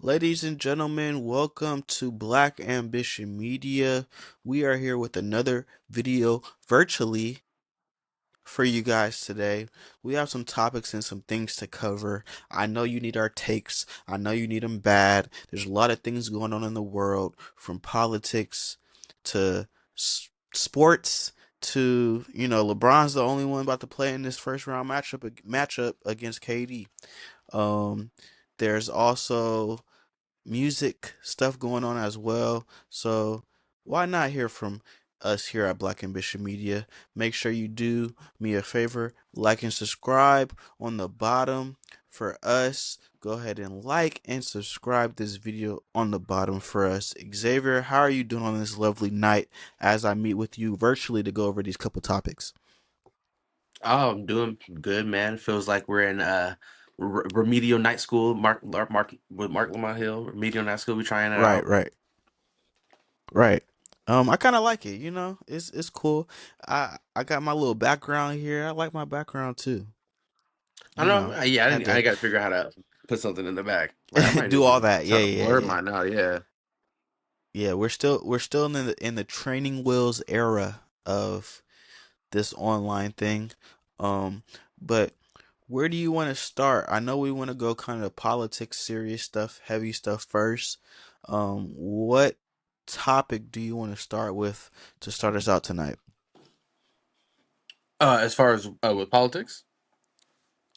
Ladies and gentlemen, welcome to Black Ambition Media. We are here with another video virtually for you guys today. We have some topics and some things to cover. I know you need our takes. I know you need them bad. There's a lot of things going on in the world, from politics to sports to, LeBron's the only one about to play in this first round matchup against KD. Um, there's also music stuff going on as well. So why not hear from us here at Black Ambition Media? Make sure you do me a favor, like and subscribe on the bottom for us. Go ahead and like and subscribe this video on the bottom for us. Xavier, how are you doing on this lovely night as I meet with you virtually to go over these couple topics? Oh, I'm doing good, man. Feels like we're in remedial night school. Mark Lamont Hill, remedial night school. We trying it Right, out. right. Right. I kind of like it, It's cool. I got my little background here. I like my background too. I You know. know, Yeah, had I to got to figure out how to put something in the back. Like I might do need all to that. Yeah, try to yeah, blur yeah. mine out. Yeah. Yeah, we're still in the training wheels era of this online thing. Um, but where do you want to start? I know we want to go kind of politics, serious stuff, heavy stuff first. What topic do you want to start with to start us out tonight? As far as with politics,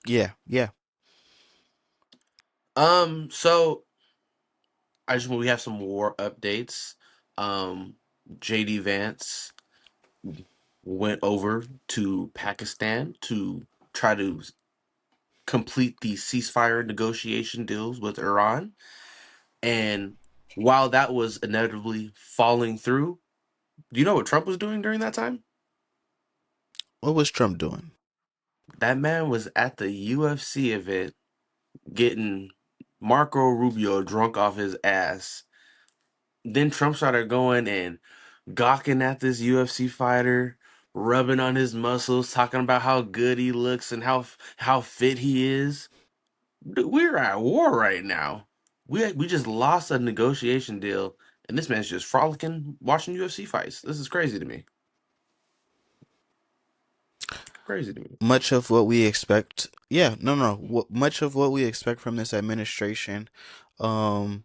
Yeah, yeah. so I just we have some war updates. Um, JD Vance went over to Pakistan to try to complete the ceasefire negotiation deals with Iran. And while that was inevitably falling through, do you know what Trump was doing during that time? What was Trump doing? That man was at the UFC event getting Marco Rubio drunk off his ass. Then Trump started going and gawking at this UFC fighter, rubbing on his muscles, talking about how good he looks and how fit he is. Dude, we're at war right now. We just lost a negotiation deal, and this man's just frolicking, watching UFC fights. This is crazy to me. Crazy to me. Much of what we expect, yeah, no, much of what we expect from this administration. Um,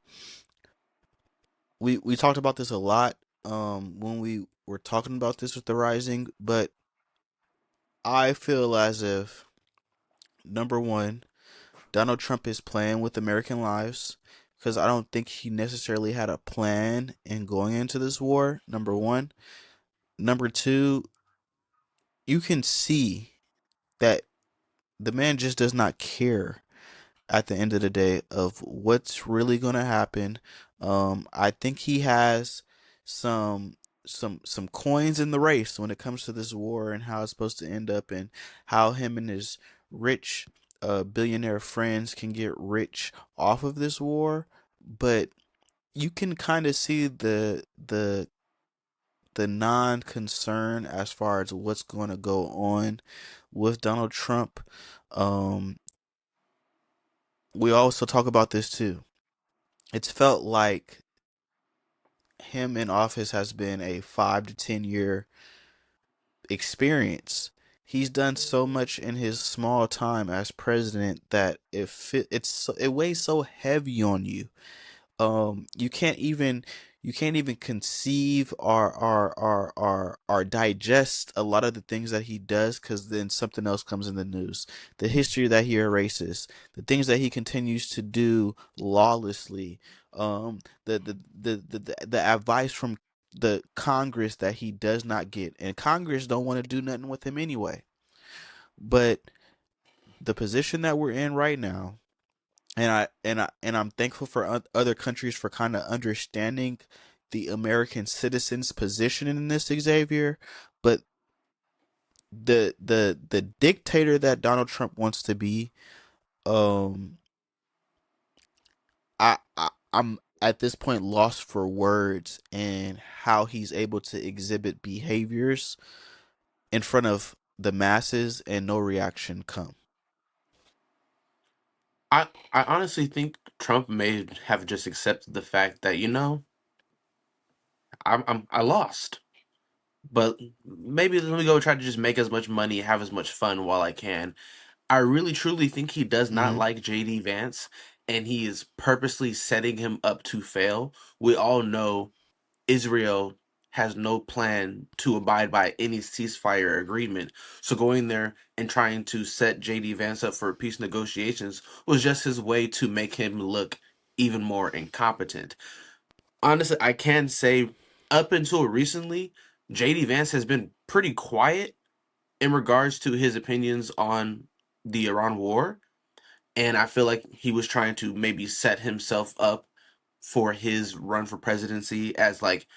we talked about this a lot when we were talking about this with the rising, but I feel as if, number one, Donald Trump is playing with American lives because I don't think he necessarily had a plan in going into this war. Number one. Number two, you can see that the man just does not care at the end of the day of what's really going to happen. I think he has some some coins in the race when it comes to this war and how it's supposed to end up, and how him and his rich billionaire friends can get rich off of this war. But you can kind of see the non-concern as far as what's going to go on with Donald Trump. Um, we also talk about this too. It's felt like him in office has been a 5 to 10 year experience. He's done so much in his small time as president that it weighs so heavy on you. You can't even conceive or digest a lot of the things that he does, because then something else comes in the news, the history that he erases, the things that he continues to do lawlessly, the advice from the Congress that he does not get, and Congress don't want to do nothing with him anyway. But the position that we're in right now, and I'm thankful for other countries for kind of understanding the American citizens' position in this, Xavier. But the dictator that Donald Trump wants to be, um, I'm at this point lost for words and how he's able to exhibit behaviors in front of the masses and no reaction come. I honestly think Trump may have just accepted the fact that, I lost, but maybe let me go try to just make as much money, have as much fun while I can. I really truly think he does not Hmm. like JD Vance, and he is purposely setting him up to fail. We all know Israel has no plan to abide by any ceasefire agreement. So going there and trying to set JD Vance up for peace negotiations was just his way to make him look even more incompetent. Honestly, I can say up until recently, JD Vance has been pretty quiet in regards to his opinions on the Iran war. And I feel like he was trying to maybe set himself up for his run for presidency as like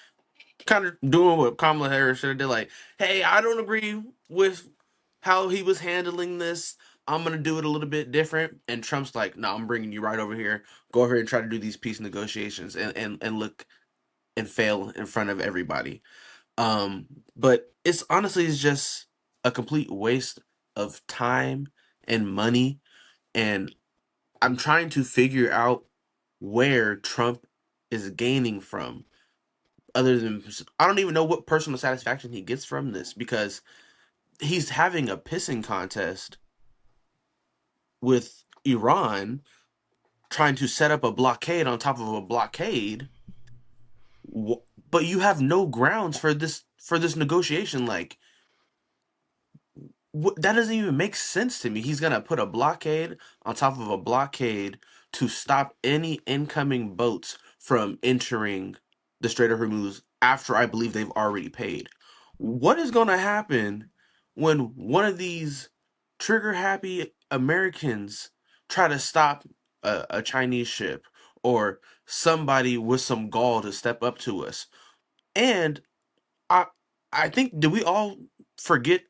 kind of doing what Kamala Harris should have did. Like, hey, I don't agree with how he was handling this. I'm gonna do it a little bit different. And Trump's like, no, I'm bringing you right over here. Go over here and try to do these peace negotiations and look and fail in front of everybody. Um, but it's just a complete waste of time and money. And I'm trying to figure out where Trump is gaining from other than I don't even know what personal satisfaction he gets from this because he's having a pissing contest with Iran trying to set up a blockade on top of a blockade, but you have no grounds for this negotiation. Like that doesn't even make sense to me. He's gonna put a blockade on top of a blockade to stop any incoming boats from entering the Strait of Hormuz after I believe they've already paid. What is gonna happen when one of these trigger happy Americans try to stop a Chinese ship or somebody with some gall to step up to us? And I I think did we all forget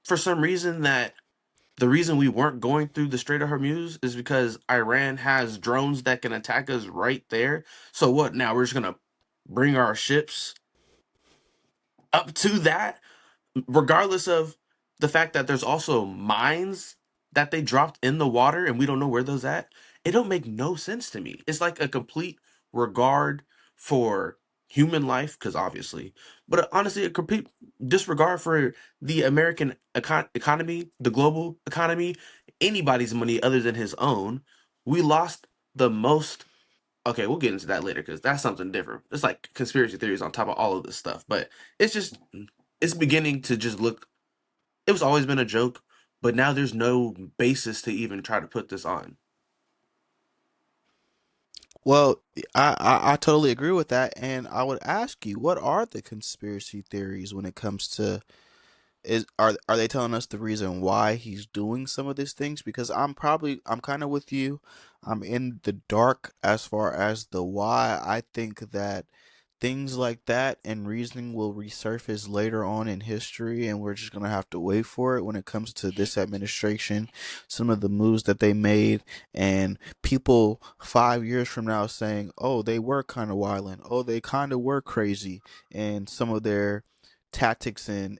for some reason that the reason we weren't going through the Strait of Hormuz is because Iran has drones that can attack us right there. So what now? We're just gonna bring our ships up to that? Regardless of the fact that there's also mines that they dropped in the water and we don't know where those at, it don't make no sense to me. It's like a complete regard for human life, because obviously, but honestly, a complete disregard for the American economy, the global economy, anybody's money other than his own. We lost the most. Okay, we'll get into that later because that's something different. It's like conspiracy theories on top of all of this stuff, but it's just it's beginning to just look. It was always been a joke, but now there's no basis to even try to put this on. Well, I totally agree with that, and I would ask you, what are the conspiracy theories when it comes to is are they telling us the reason why he's doing some of these things? Because I'm kind of with you. I'm in the dark as far as the why. I think that things like that and reasoning will resurface later on in history, and we're just gonna have to wait for it when it comes to this administration, some of the moves that they made, and people 5 years from now saying, "Oh, they were kind of wilding. Oh, they kind of were crazy," and some of their tactics and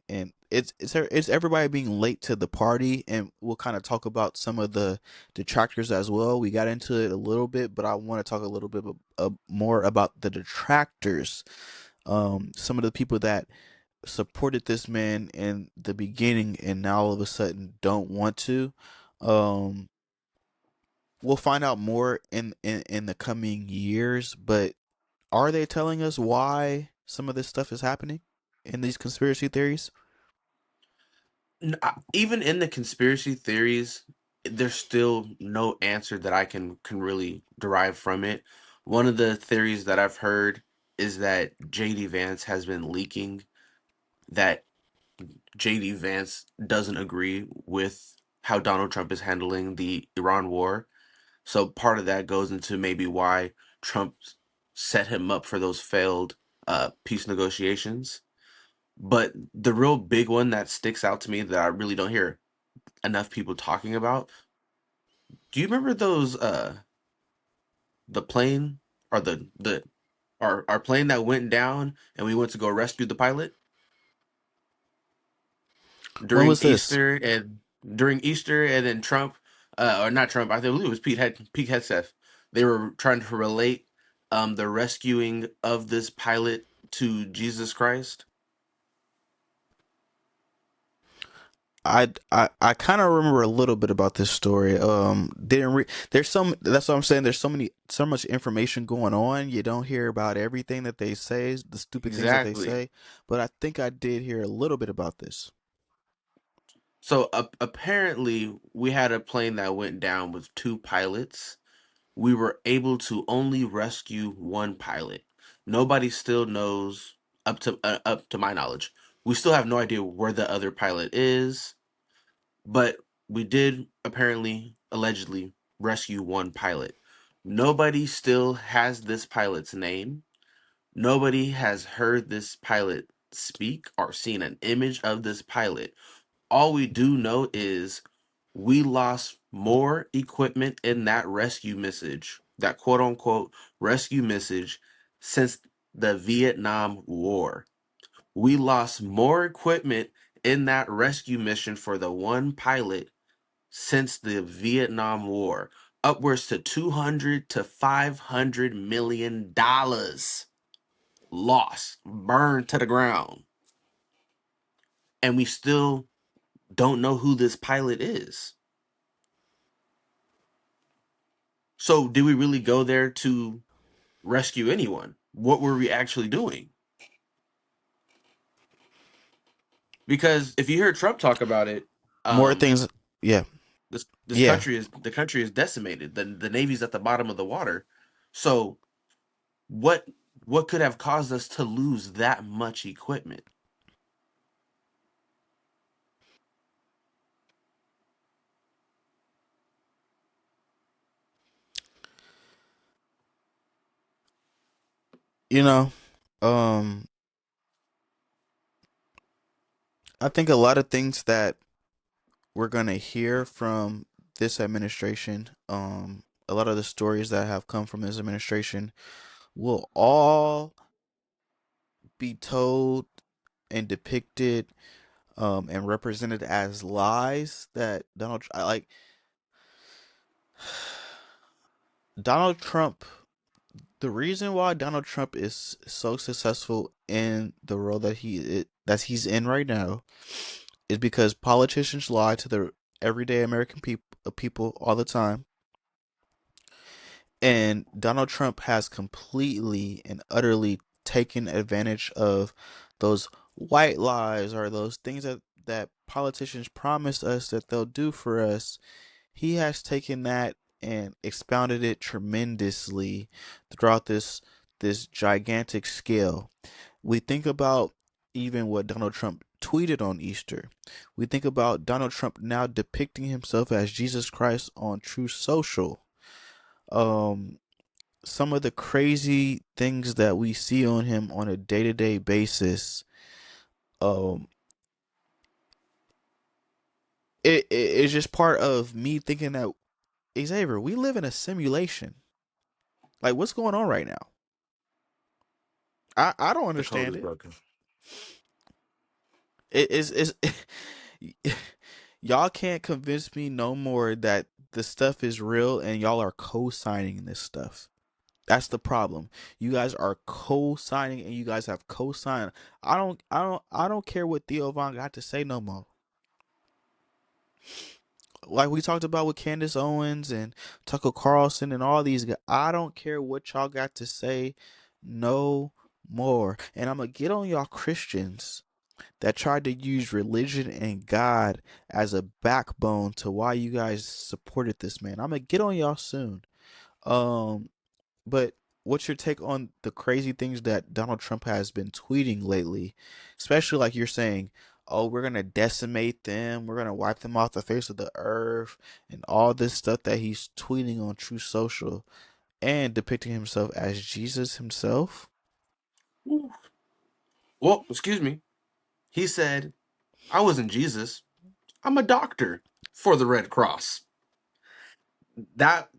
it's everybody being late to the party, and we'll kind of talk about some of the detractors as well. We got into it a little bit, but I want to talk a little bit more about the detractors, some of the people that supported this man in the beginning and now all of a sudden don't want to. um we'll find out more in the coming years, but are they telling us why some of this stuff is happening in these conspiracy theories? Even in the conspiracy theories, there's still no answer that I can really derive from it. One of the theories that I've heard is that JD Vance has been leaking that JD Vance doesn't agree with how Donald Trump is handling the Iran war. So part of that goes into maybe why Trump set him up for those failed peace negotiations. But the real big one that sticks out to me that I really don't hear enough people talking about. Do you remember those the plane or the our plane that went down and we went to go rescue the pilot When during was this? Easter and then Trump or not Trump, I believe it was Pete Hegseth. they were trying to relate the rescuing of this pilot to Jesus Christ. I kind of remember a little bit about this story. Didn't there's some that's what I'm saying. There's so much information going on. You don't hear about everything that they say, the stupid things that they Exactly. say. But I think I did hear a little bit about this. So apparently, we had a plane that went down with two pilots. We were able to only rescue one pilot. Nobody still knows, up to my knowledge. We still have no idea where the other pilot is, but we did apparently allegedly rescue one pilot. Nobody still has this pilot's name. Nobody has heard this pilot speak or seen an image of this pilot. All we do know is we lost more equipment in that rescue message, that quote unquote rescue message, since the Vietnam War. We lost more equipment in that rescue mission for the one pilot since the Vietnam War. Upwards to 200 to 500 million dollars lost, burned to the ground. And we still don't know who this pilot is. So, did we really go there to rescue anyone? What were we actually doing? Because if you hear Trump talk about it, More um, things, yeah, this yeah. country is the country is decimated. The Navy's at the bottom of the water. So, what what could have caused us to lose that much equipment? You know, um, I think a lot of things that we're gonna hear from this administration, a lot of the stories that have come from this administration will all be told and depicted and represented as lies that Donald Trump. The reason why Donald Trump is so successful in the role that he's in right now is because politicians lie to the everyday American people all the time, and Donald Trump has completely and utterly taken advantage of those white lies or those things that politicians promise us that they'll do for us. He has taken that and expounded it tremendously throughout this gigantic scale. We think about even what Donald Trump tweeted on Easter. We think about Donald Trump now depicting himself as Jesus Christ on True Social. Um, some of the crazy things that we see on him on a day-to-day basis. Um, it's just part of me thinking that Xavier, we live in a simulation. Like, what's going on right now? I don't The code understand is it. broken. It is y'all can't convince me no more that the stuff is real and y'all are co-signing this stuff. That's the problem. You guys are co-signing and you guys have co-signed. I don't care what Theo Von got to say no more. Like we talked about with Candace Owens and Tucker Carlson and all these guys. I don't care what y'all got to say no more. And I'm gonna get on y'all Christians that tried to use religion and God as a backbone to why you guys supported this man. I'm gonna get on y'all soon. Um, but what's your take on the crazy things that Donald Trump has been tweeting lately? Especially like you're saying, oh, we're gonna decimate them, we're gonna wipe them off the face of the earth, and all this stuff that he's tweeting on True Social and depicting himself as Jesus himself. Well, excuse me. He said, "I wasn't Jesus. I'm a doctor for the Red Cross." That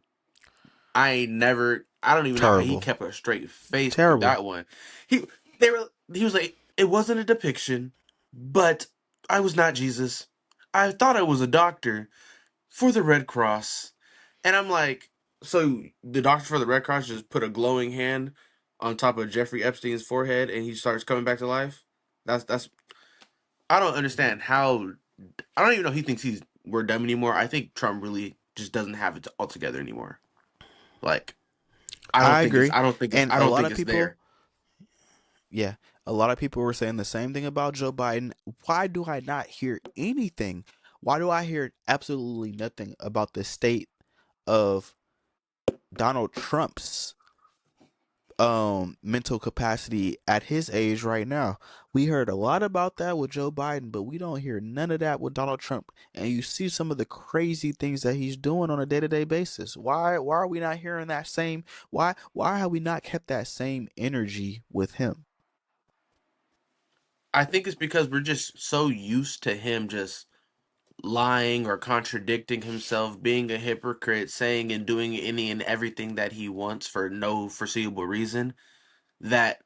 I ain't never. I don't even know how he Terrible. kept a straight face through Terrible. that one. He they were. He was like, "It wasn't a depiction, but I was not Jesus. I thought I was a doctor for the Red Cross," and I'm like. So the doctor for the Red Cross just put a glowing hand on top of Jeffrey Epstein's forehead, and he starts coming back to life. That's I don't understand how. I don't even know. He thinks we're dumb anymore. I think Trump really just doesn't have it all together anymore. Like I don't I think it's agree. I don't think it's And I a don't lot think of it's people, there. yeah, a lot of people were saying the same thing about Joe Biden. Why do I not hear anything? Why do I hear absolutely nothing about the state of Donald Trump's mental capacity at his age right now? We heard a lot about that with Joe Biden, but we don't hear none of that with Donald Trump. And you see some of the crazy things that he's doing on a day-to-day basis. Why are we not hearing that same why have we not kept that same energy with him? I think it's because we're just so used to him just lying or contradicting himself, being a hypocrite, saying and doing any and everything that he wants for no foreseeable reason that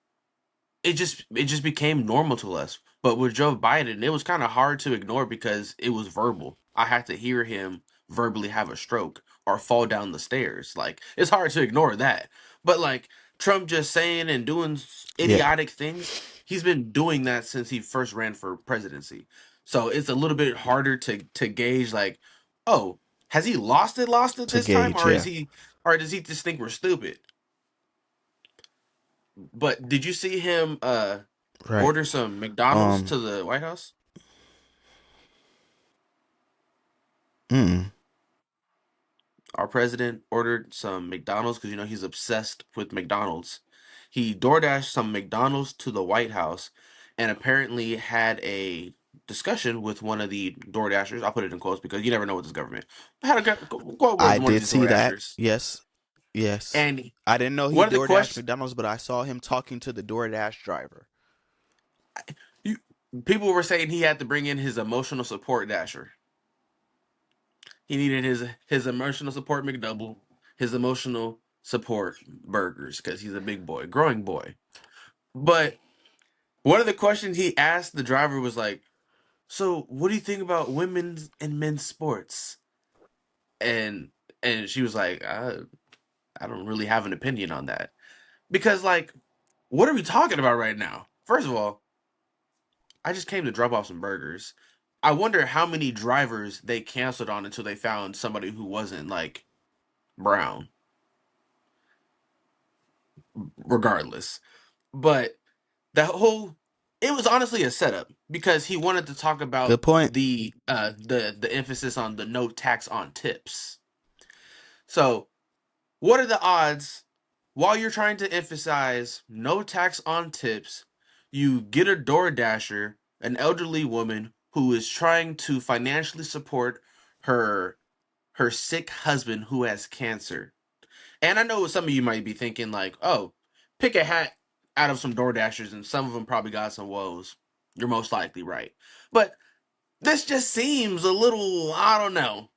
it just became normal to us. But with Joe Biden, it was kind of hard to ignore because it was verbal. I had to hear him verbally have a stroke or fall down the stairs. Like it's hard to ignore that. But like Trump just saying and doing Yeah, idiotic things, he's been doing that since he first ran for presidency. So it's a little bit harder to gauge like, oh, has he lost it to this time gauge, or is yeah. he or does he just think we're stupid? But did you see him Right. order some McDonald's Um to the White House? mm, Our president ordered some McDonald's because he's obsessed with McDonald's. He DoorDashed some McDonald's to the White House and apparently had a discussion with one of the DoorDashers. I'll put it in quotes because you never know with this government. Had a quote with I one of did these see that. DoorDashers. Yes. Yes. And I didn't know he one of the DoorDash questions McDonald's, but I saw him talking to the DoorDash driver. you people were saying he had to bring in his emotional support dasher. He needed his emotional support McDouble, his emotional support burgers because he's a big boy, growing boy. But one of the questions he asked the driver was like, "So, what do you think about women's and men's sports?" And and she was like, "I don't really have an opinion on that because like, what are we talking about right now? First of all, I just came to drop off some burgers. I wonder how many drivers they canceled on until they found somebody who wasn't like brown. Regardless, but that whole it was honestly a setup because he wanted to talk about Good point. the emphasis on the no tax on tips. So, what are the odds while you're trying to emphasize no tax on tips, you get a door dasher, an elderly woman who is trying to financially support her her sick husband who has cancer. And I know some of you might be thinking like, "Oh, pick a hat out of some door dashers and some of them probably got some woes." You're most likely right. But this just seems a little, I don't know,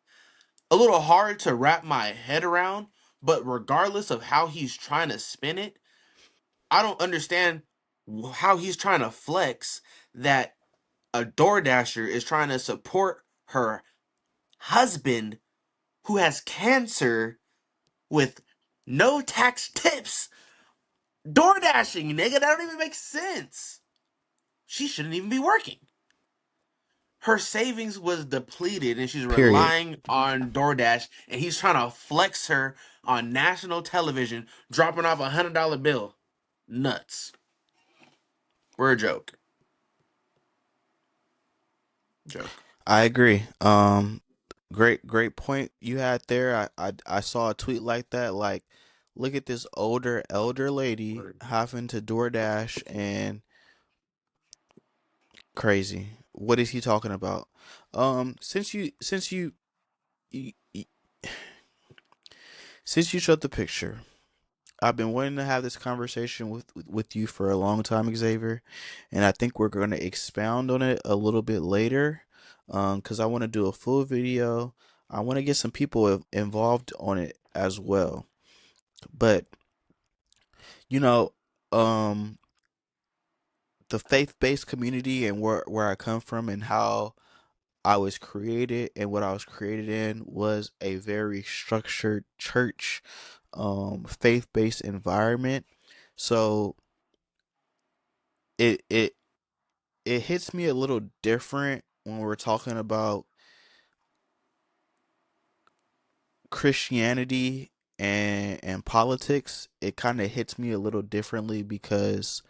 a little hard to wrap my head around, but regardless of how he's trying to spin it, I don't understand how he's trying to flex that a DoorDasher is trying to support her husband who has cancer with no tax tips. Door dashing, nigga, that don't even make sense. She shouldn't even be working. Her savings was depleted and she's Period. relying on DoorDash and he's trying to flex her on national television, dropping off $100 bill. Nuts. We're a joke. Joke. I agree. Great point you had there. I saw a tweet like that. Like, look at this elder lady having to DoorDash and crazy. What is he talking about? You, you since you showed the picture, I've been wanting to have this conversation with you for a long time, Xavier, and I think we're going to expound on it a little bit later, because I want to do a full video. I want to get some people involved on it as well. But you know, um, the faith-based community and where I come from and how I was created, and what I was created in was a very structured church, faith-based environment. So it it it hits me a little different when we're talking about Christianity and politics. It kind of hits me a little differently because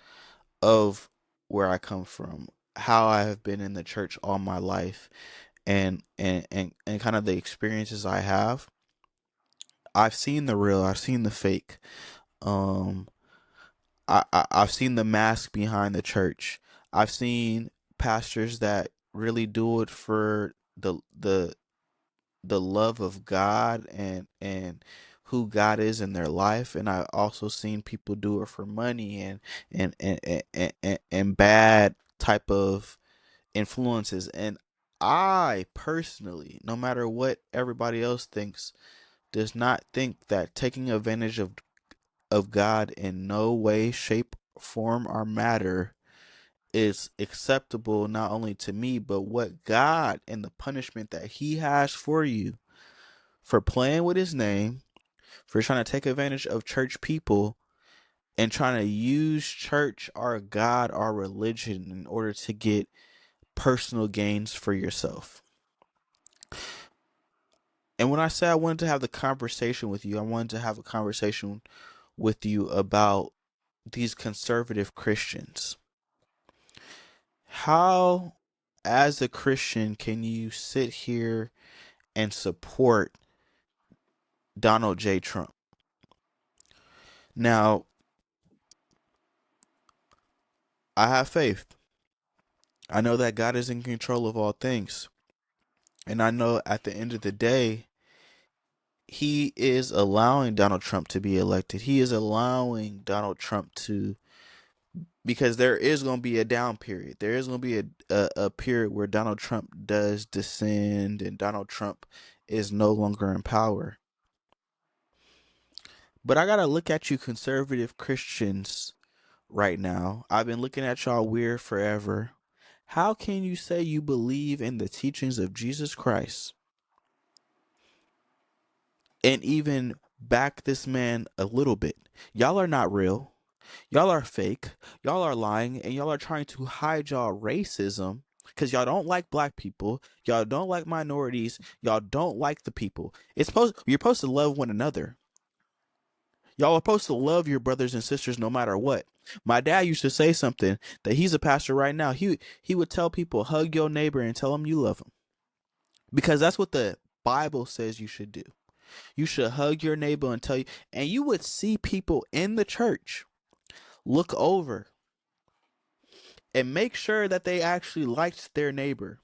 of where I come from, how I have been in the church all my life, and kind of the experiences I have. I've seen the real, I've seen the fake. Um, I've seen the mask behind the church. I've seen pastors that really do it for the love of God and who God is in their life, and I also seen people do it for money and bad type of influences. And I personally, no matter what everybody else thinks, does not think that taking advantage of God in no way, shape, form, or matter is acceptable, not only to me, but what God and the punishment that He has for you for playing with His name, for trying to take advantage of church people, and trying to use church or God or religion in order to get personal gains for yourself. And when I say I wanted to have the conversation with you, I wanted to have a conversation with you about these conservative Christians. How, as a Christian, can you sit here and support Donald J. Trump? Now, I have faith. I know that God is in control of all things. And I know at the end of the day, He is allowing Donald Trump to be elected. He is allowing Donald Trump to, because there is going to be a down period. There is going to be a period where Donald Trump does descend and Donald Trump is no longer in power. But I got to look at you conservative Christians right now. I've been looking at y'all weird forever. How can you say you believe in the teachings of Jesus Christ and even back this man a little bit? Y'all are not real. Y'all are fake. Y'all are lying, and y'all are trying to hide y'all racism because y'all don't like black people. Y'all don't like minorities. Y'all don't like the people. You're supposed to love one another. Y'all are supposed to love your brothers and sisters no matter what. My dad used to say something that he's a pastor right now. He would tell people, hug your neighbor and tell him you love him. Because that's what the Bible says you should do. You should hug your neighbor and tell you, and you would see people in the church look over and make sure that they actually liked their neighbor.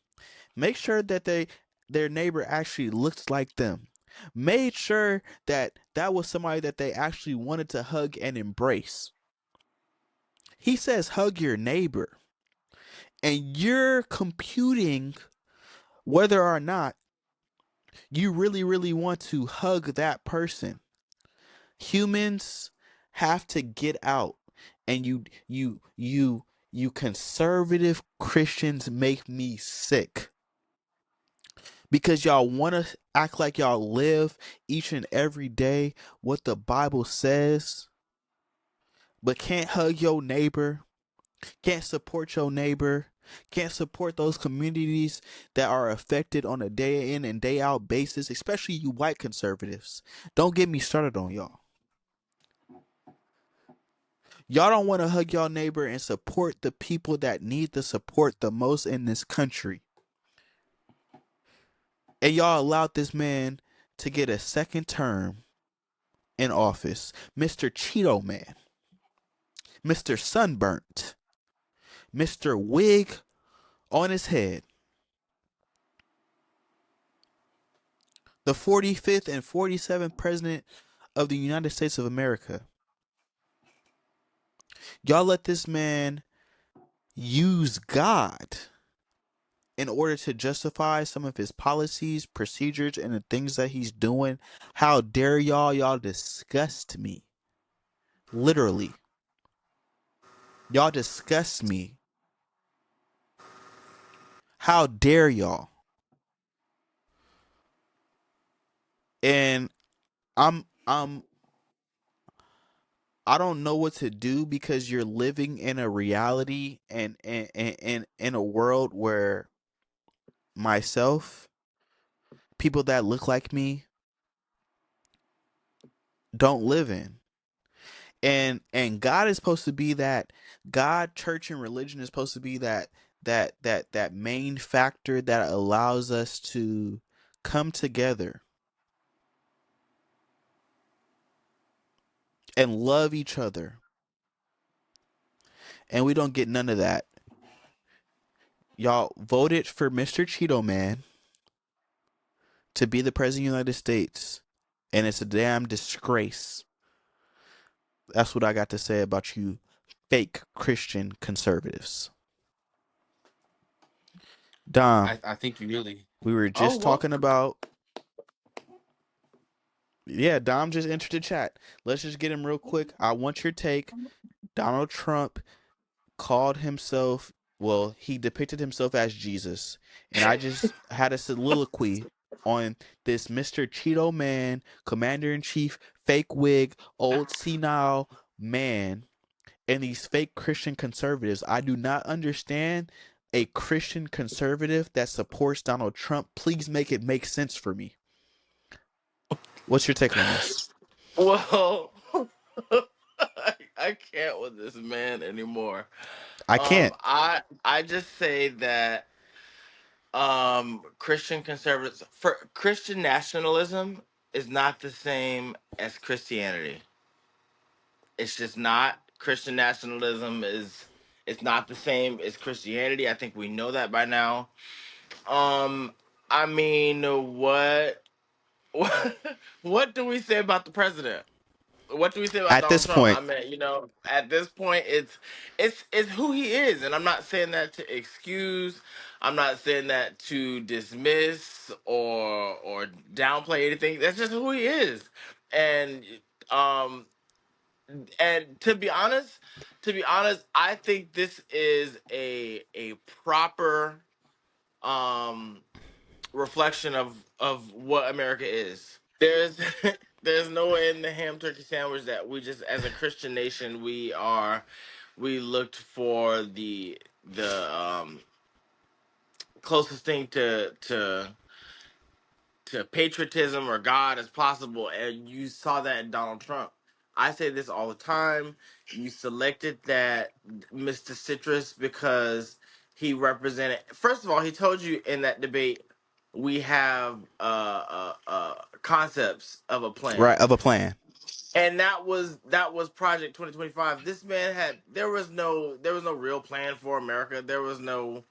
Make sure that their neighbor actually looks like them. Made sure that that was somebody that they actually wanted to hug and embrace. He says hug your neighbor. And you're computing whether or not you really, really want to hug that person. Humans have to get out. And you conservative Christians make me sick. Because y'all want to act like y'all live each and every day what the Bible says, but can't hug your neighbor, can't support your neighbor, can't support those communities that are affected on a day in and day out basis, especially you white conservatives. Don't get me started on y'all. Y'all don't want to hug y'all neighbor and support the people that need the support the most in this country. And y'all allowed this man to get a second term in office. Mr. Cheeto Man, Mr. Sunburnt, Mr. Wig on his head. The 45th and 47th President of the United States of America. Y'all let this man use God in order to justify some of his policies, procedures, and the things that he's doing. How dare y'all? Y'all disgust me. Literally. Y'all disgust me. How dare y'all? And I'm I don't know what to do because you're living in a reality and in a world where myself, people that look like me, don't live in. And God is supposed to be that. God, church, and religion is supposed to be that main factor that allows us to come together and love each other. And we don't get none of that. Y'all voted for Mr. Cheeto Man to be the president of the United States. And it's a damn disgrace. That's what I got to say about you fake Christian conservatives. Dom, I think you really. we were Oh just well. talking about. Yeah, Dom just entered the chat. Let's just get him real quick. I want your take. Donald Trump called himself, well, he depicted himself as Jesus. And I just had a soliloquy on this Mr. Cheeto Man, Commander in Chief, fake wig, old senile man, and these fake Christian conservatives. I do not understand a Christian conservative that supports Donald Trump. Please make it make sense for me. What's your take on this? Well, I can't with this man anymore. I can't. I just say that Christian conservatives for Christian nationalism is not the same as Christianity. It's just not. Christian nationalism is it's not the same as Christianity. I think we know that by now. Um I mean, what what do we say about the president? What do we say about At Donald this Trump? point, I mean, at this point, it's who he is, and I'm not saying that to excuse. I'm not saying that to dismiss or downplay anything. That's just who he is, and um and to be honest, I think this is a proper um reflection of what America is. There's there's no way in the ham turkey sandwich that we just as a Christian nation we looked for the closest thing to patriotism or God as possible, and you saw that in Donald Trump. I say this all the time. You selected that Mr. Citrus because he represented. First of all, he told you in that debate we have concepts of a plan, right, of a plan. and that was Project 2025. This man had there was no real plan for America. There was no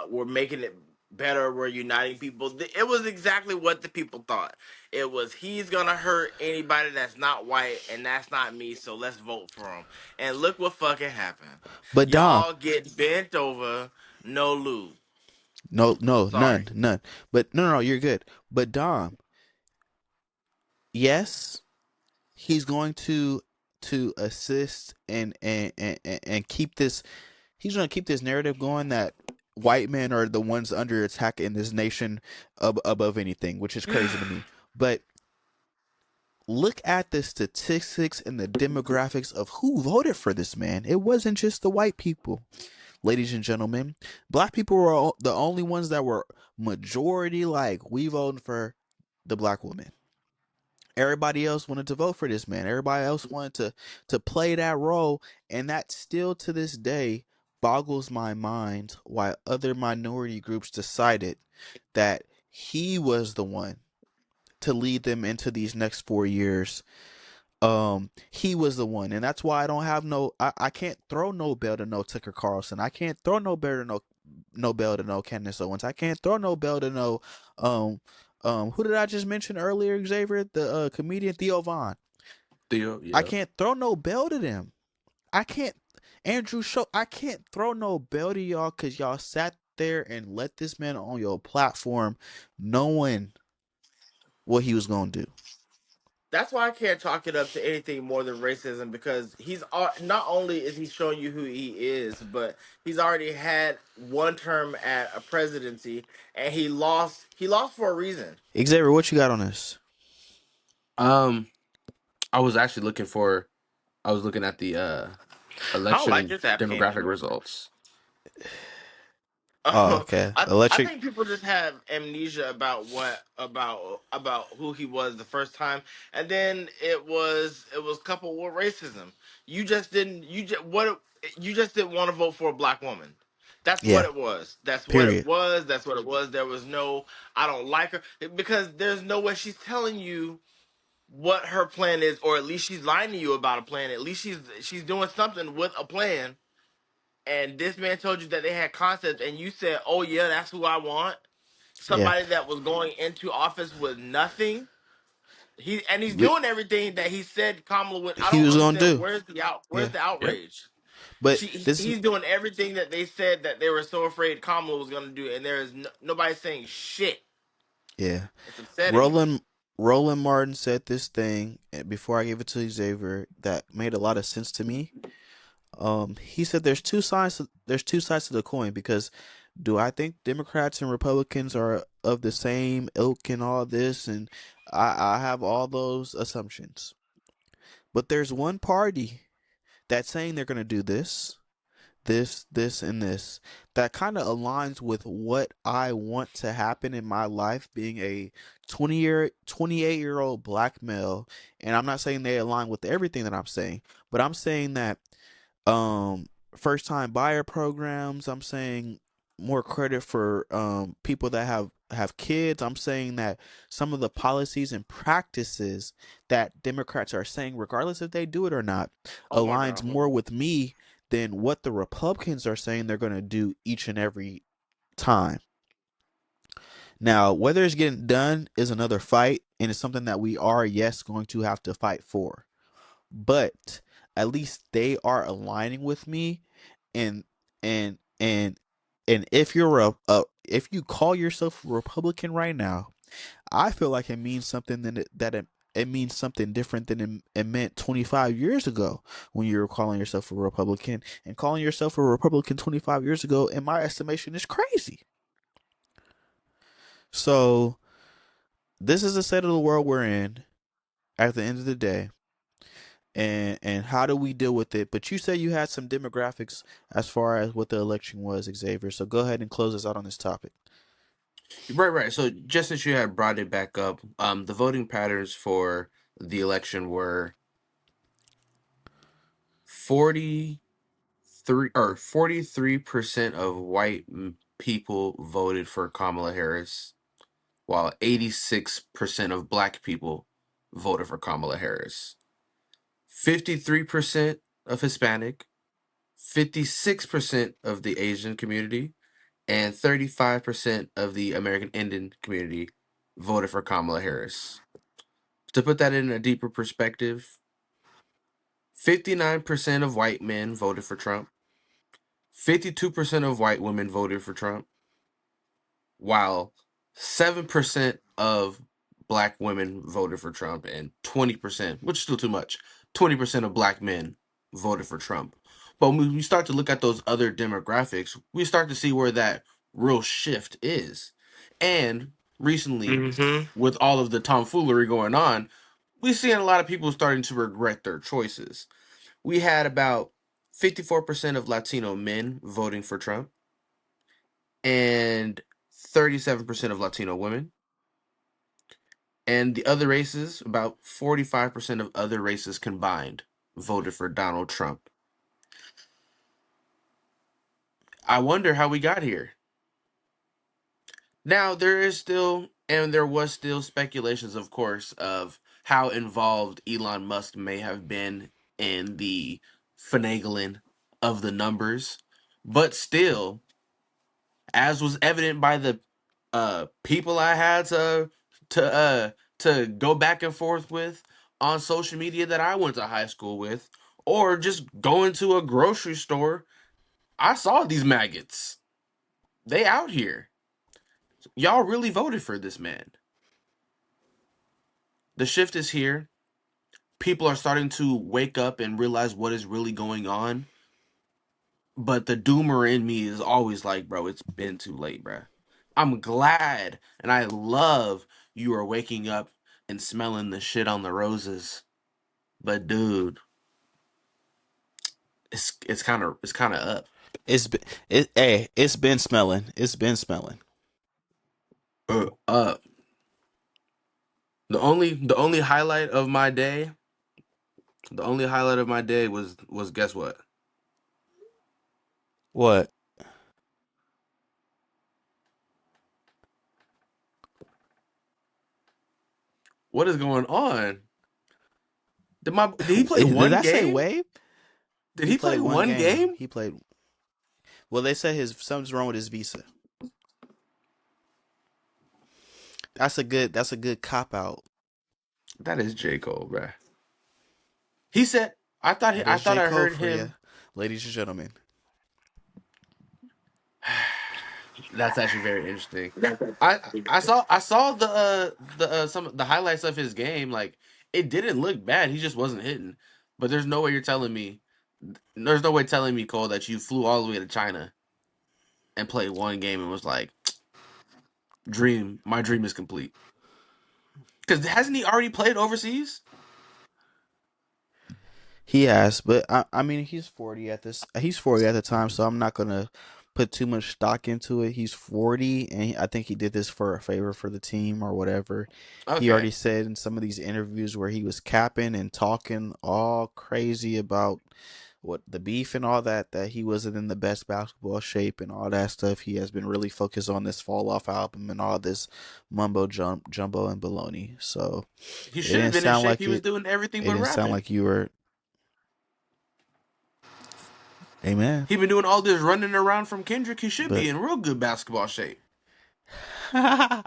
we're making it better, we're uniting people. It was exactly what the people thought. It was he's gonna hurt anybody that's not white, and that's not me, so let's vote for him. And look what fucking happened. But Dom, Y'all get bent over, no lube. no, no, none, Sorry. none. But no, no, no, you're good. But Dom, yes, he's going to assist and keep this. He's going to keep this narrative going that white men are the ones under attack in this nation above anything, which is crazy to me. But look at the statistics and the demographics of who voted for this man. It wasn't just the white people, ladies and gentlemen. Black people were the only ones that were majority like we voting for the black woman. Everybody else wanted to vote for this man. Everybody else wanted to play that role, and that still to this day boggles my mind why other minority groups decided that he was the one to lead them into these next 4 years. He was the one, and that's why I don't have I can't throw no bell to no Tucker Carlson. I can't throw no bell to no bell to no Candace Owens. I can't throw no bell to no um who did I just mention earlier, Xavier, the comedian Theo Vaughn. Theo, I yeah. can't throw no bell to them. I can't Andrew Show. I can't throw no bell to y'all because y'all sat there and let this man on your platform knowing what he was gonna do. That's why I can't chalk it up to anything more than racism, because not only is he showing you who he is, but he's already had one term at a presidency and he lost. He lost for a reason. Xavier, what you got on this? Um, I was actually I was looking at the I don't like election this app came demographic in. results. Oh, okay. I Electric. think people just have amnesia about who he was the first time, and then it was coupled with racism. You just didn't want to vote for a black woman. That's what Yeah. it was. That's what it Period. was. That's what it was. There was no I don't like her, because there's no way she's telling you what her plan is, or at least she's lying to you about a plan. At least she's doing something with a plan, and this man told you that they had concepts, and you said, "Oh yeah, that's who I want." Yeah. Somebody that was going into office with nothing. He's We, doing everything that he said Kamala would. I he don't was gonna understand do. where's Yeah. the Yep. outrage. But this He's doing everything that they said that they were so afraid Kamala was going to do, and there is nobody saying shit. yeah. It's upsetting. Roland Roland Martin said this thing before I gave it to Xavier that made a lot of sense to me. He said there's two sides to the coin because do I think Democrats and Republicans are of the same ilk and all this, and I have all those assumptions. But there's one party that's saying they're gonna do this, and this that kind of aligns with what I want to happen in my life being a 28-year-old black male. And I'm not saying they align with everything that I'm saying, but I'm saying that um first time buyer programs, I'm saying more credit for people that have kids. I'm saying that some of the policies and practices that Democrats are saying, regardless if they do it or not, Oh my aligns god. more with me than what the Republicans are saying they're going to do each and every time. Now, whether it's getting done is another fight, and it's something that we are, yes, going to have to fight for. But at least they are aligning with me, and and and and if you're if you call yourself a Republican right now, I feel like it means something it means something different than it meant 25 years ago when you were calling yourself a Republican. And calling yourself a Republican 25 years ago, in my estimation, is crazy. So this is the state of the world we're in at the end of the day. And how do we deal with it? But you say you had some demographics as far as what the election was, Xavier. So go ahead and close us out on this topic. Right, right. So just as you had brought it back up, the voting patterns for the election were 43% of white people voted for Kamala Harris, while 86% of black people voted for Kamala Harris. 53% of Hispanic, 56% of the Asian community, and 35% of the American Indian community voted for Kamala Harris. To put that in a deeper perspective, 59% of white men voted for Trump, 52% of white women voted for Trump, while 7% of black women voted for Trump, and 20%, which is still too much, 20% of black men voted for Trump. But when we start to look at those other demographics, we start to see where that real shift is. And recently, Mm-hmm. with all of the tomfoolery going on, we're seeing a lot of people starting to regret their choices. We had about 54% of Latino men voting for Trump and 37% of Latino women. And the other races, about 45% of other races combined, voted for Donald Trump. I wonder how we got here. Now, there is still, and there was still speculations, of course, of how involved Elon Musk may have been in the finagling of the numbers. But still, as was evident by the people I had to go back and forth with on social media that I went to high school with, or just going to a grocery store, I saw these maggots. They out here. Y'all really voted for this man. The shift is here. people are starting to wake up and realize what is really going on. But the doomer in me is always like, bro, it's been too late, bro. I'm glad and I love you are waking up and smelling the shit on the roses. But dude, it's kind of up. It's been hey, it's been smelling. It's been smelling. Up. The only highlight of my day, the only highlight of my day was guess what? What? What is going on? Did he play Did one I say game? Wave? Did He he played play one one game. game? He played. Well, they said his something's wrong with his visa. That's a good. That's a good cop out. That is J. Cole, bruh. He said That I is thought J I Cole heard for you, him. ladies and gentlemen. That's actually very interesting. I saw the some the highlights of his game. Like it didn't look bad. He just wasn't hitting. But there's no way telling me, Cole, that you flew all the way to China and played one game and was like, my dream is complete. Because hasn't he already played overseas? He has, but I mean, he's 40 at this. He's 40 at the time, so I'm not gonna put too much stock into it. He's 40, and I think he did this for a favor for the team or whatever. He Okay, already said in some of these interviews where he was capping and talking all crazy about what the beef and all that he wasn't in the best basketball shape and all that stuff. He has been really focused on this fall off album and all this jumbo and baloney. So he it should have didn't been in sound shape. like He was it. doing everything It but didn't sound rapping. like you were. Amen. He been doing all this running around from Kendrick. He should be But in real good basketball shape. hey,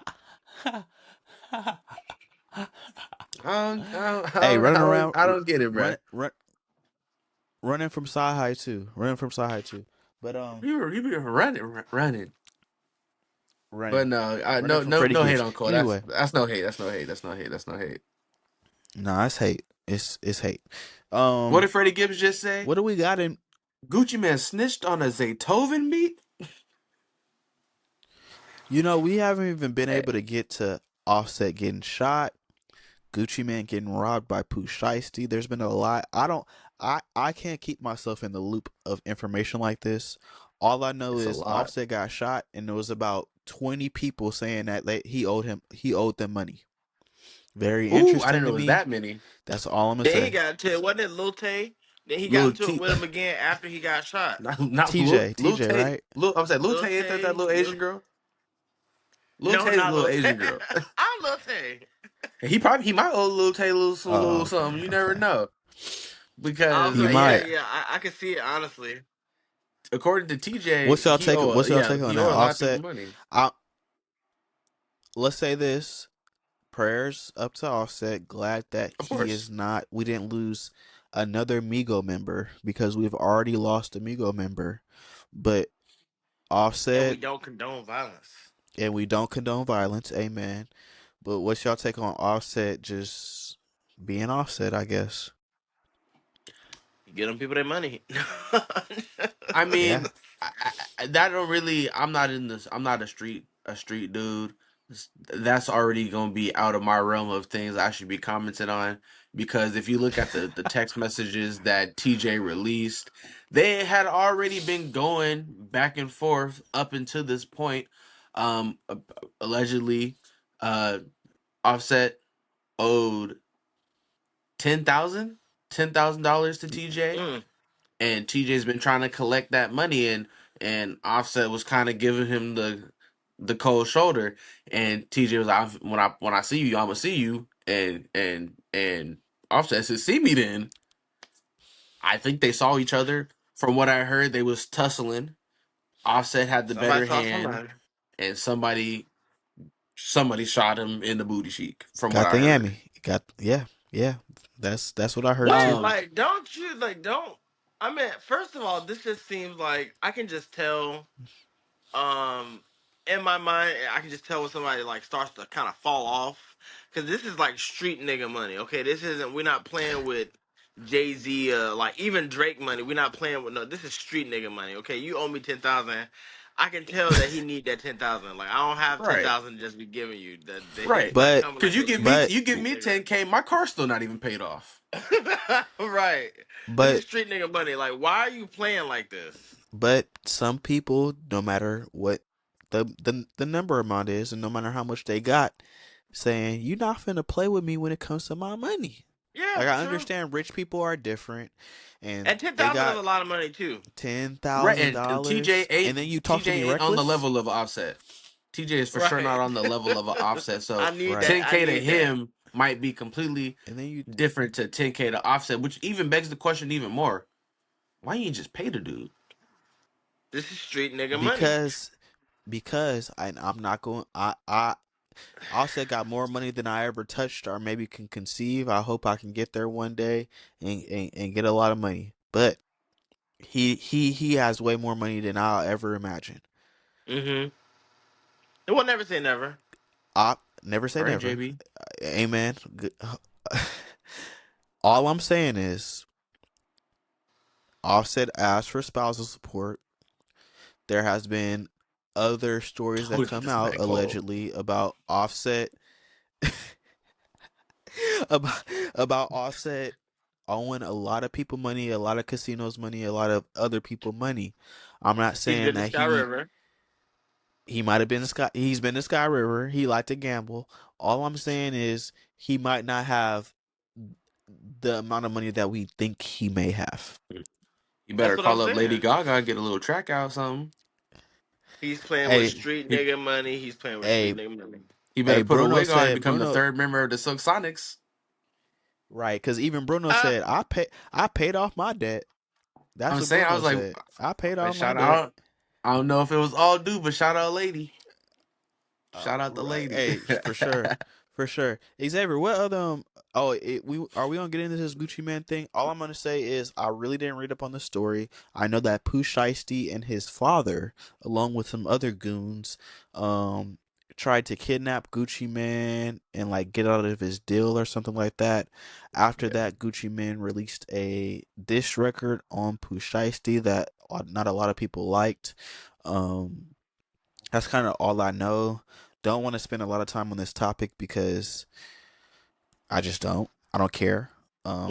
running around, I don't get it, bro. run, run, running from side high too. Running from side high too. But He be running. But running, no, running from Freddie no hate Gibbs. on Cole. Anyway, That's no hate. That's no hate. That's no hate. That's no hate. nah, it's hate. It's hate. What did Um, Freddie Gibbs just say? what do we got in? Gucci Man snitched on a Zaytoven beat. We haven't even been Eh, able to get to Offset getting shot. Gucci Man getting robbed by Pooh Shiesty. There's been a lot. I can't keep myself in the loop of information like this. All I know It's a is lot. Offset got shot, and there was about 20 people saying that he owed them money. Very Ooh, I interesting didn't know to it was me. that many. That's all I'm gonna Then he say. got into it. Wasn't it Lil Tay? Then he got Lil into it T, with him again after he got shot. not Lil TJ, Tay. right? I'm saying Lil Lil Tay ain't that Tay, little Asian girl. Lil no, Tay's a not little Lil Tay. Asian girl. I'm Lil Tay. He might owe Lil Tay a little Oh, okay, something. You never okay. know I was because He like, yeah, might. yeah, I can see it honestly. according to TJ, What's y'all take on he that owe a lot of people Offset? money. I Let's say this: prayers up to Offset. Glad that Of he course, is not. We didn't lose another Migo member because we've already lost a Migo member. But And we Offset, don't condone violence. and we don't condone violence. Amen. But what's y'all take on Offset? Just being Offset, I guess. You get them people their money. I Yeah. mean, that don't really. I'm not in this. I'm not a street dude. That's already gonna be out of my realm of things I should be commenting on because if you look at the text messages that TJ released, they had already been going back and forth up until this point. Allegedly, uh, Offset owed $10,000 to TJ, Mm. and TJ's been trying to collect that money, and Offset was kind of giving him the cold shoulder, and TJ was like, when I see you, I'm gonna see you, and Offset said, see me then. I think they saw each other. From what I heard, they was tussling. Offset had the Somebody better saw hand, somebody. and somebody shot him in the booty cheek. From what Got I the heard. Yammy. Got Yeah, yeah. That's what I heard What? too. Um, Like, don't you like? Don't. I mean, first of all, this just seems like I can just tell. Um, in my mind, I can just tell when somebody like starts to kind of fall off, because this is like street nigga money. Okay, this isn't. We're not playing with Jay-Z, like even Drake money. We're not playing with no. This is street nigga money. Okay, you owe me 10,000. I can tell that he need that 10,000. Like, I don't have ten Right, thousand to just be giving you. That he's right. not But coming Because like you no give me but you give street me nigga. 10K, my car's still not even paid off. Right. This is but street nigga money. Like, why are you playing like this? but some people, no matter what the number amount is, and no matter how much they got, saying you not finna play with me when it comes to my money. Yeah, Like I true. understand rich people are different, and And ten they thousand is got a lot of money too. ten Right, thousand and TJ dollars, and ain't then you talk to me TJ ain't on the reckless. level of Offset. TJ is for sure not Right. on the level of Offset. So I need Right, that. I 10K to need that. him might be completely and then you different to 10K to Offset, which even begs the question even more: why you ain't just pay the dude? This is street nigga money. because I'm not going. I Offset got more money than I ever touched or maybe can conceive. I hope I can get there one day and get a lot of money. But he has way more money than I'll ever imagine. Mm-hmm. It will never say never. I never All say right, never. JB. Amen. All I'm saying is Offset asked for spousal support. There has been other stories that Told you come this out man cold. allegedly about Offset about Offset owing a lot of people money, a lot of casinos money, a lot of other people money. I'm not He's saying been to that Sky River. he might have been Sky. He's been to Sky River. He liked to gamble. All I'm saying is he might not have the amount of money that we think he may have. You That's better what I'm call up Lady saying. Gaga and get a little track out something. He's playing with Hey, street He, nigga money. He's playing with street hey, nigga money. he better hey! put a Bruno wig on and said become the Bruno third member of the Silk Sonics. right because even Bruno Uh, said I paid off my debt. That's I'm what saying, I Bruno was like, said. I paid but off my shout debt. out. I don't know if it was all due, but shout out Lady. Shout out the Right. lady. Hey, for sure. For sure. Xavier, what other we are we gonna get into this Gucci Man thing? All I'm gonna say is I really didn't read up on the story. I know that Pooh Shiesty and his father, along with some other goons, um, tried to kidnap Gucci Man and like get out of his deal or something like that. After Yeah. that, Gucci Man released a diss record on Pooh Shiesty that not a lot of people liked. Um, that's kind of all I know. Don't want to spend a lot of time on this topic because I just don't. I don't care.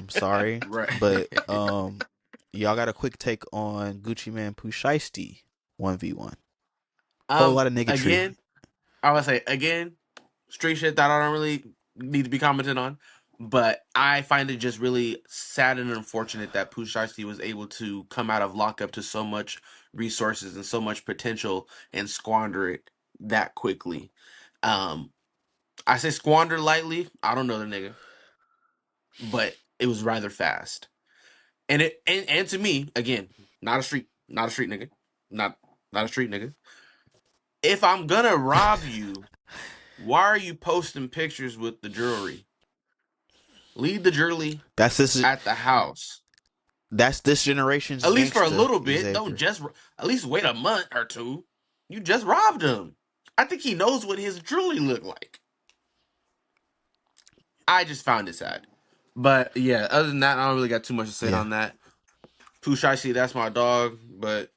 Sorry, Right. but y'all got a quick take on Gucci Man Pooh Shiesty 1v1. Whole lot of niggatry. Again, I would say again, street shit that I don't really need to be commented on. But I find it just really sad and unfortunate that Pooh Shiesty was able to come out of lockup to so much resources and so much potential and squander it that quickly. Um, I say squander lightly. I don't know the nigga, but it was rather fast. And to me, again, not a street nigga, not not a street nigga. If I'm gonna rob you, why are you posting pictures with the jewelry? Leave the jewelry That's this. at the house. That's this generation's At least for a gangsta, little bit. Don't Xavier. just at least wait a month or two. You just robbed him. I think he knows what his jewelry look like. I just found it sad. But yeah, other than that, I don't really got too much to say Yeah. on that. Pooh Shiesty, that's my dog, but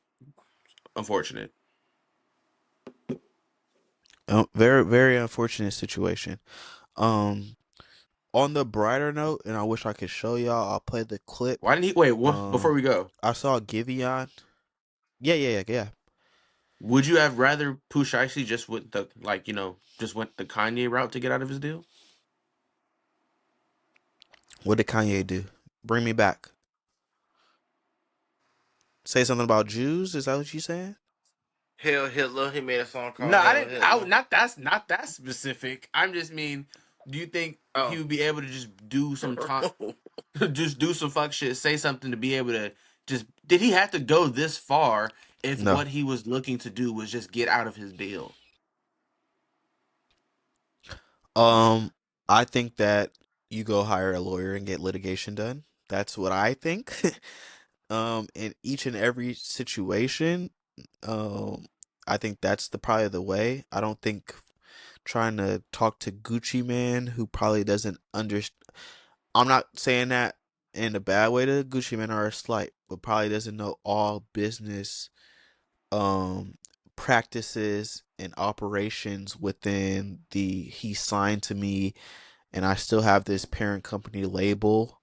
unfortunate. Very very unfortunate situation. Um, on the brighter note, and I wish I could show y'all. I'll play the clip. Why didn't he wait? What before we go? I saw Giveon. Yeah. Would you have rather Pooh Shiesty just with the just went the Kanye route to get out of his deal? What did Kanye do? Bring me back. Say something about Jews? Is that what you saying? Hail Hitler. He made a song No, called I Hail didn't. I Hitler. not that specific. I'm just mean. Do you think he Oh. would be able to just do some time, just do some fuck shit, say something to be able to just? Did he have to go this far if No. what he was looking to do was just get out of his deal? Um, I think that you go hire a lawyer and get litigation done. That's what I think. In each and every situation, um, I think that's the probably the way. I don't think trying to talk to Gucci Man who probably doesn't understand. I'm not saying that in a bad way to Gucci Man or a slight, but probably doesn't know all business um practices and operations within the he signed to me and I still have this parent company label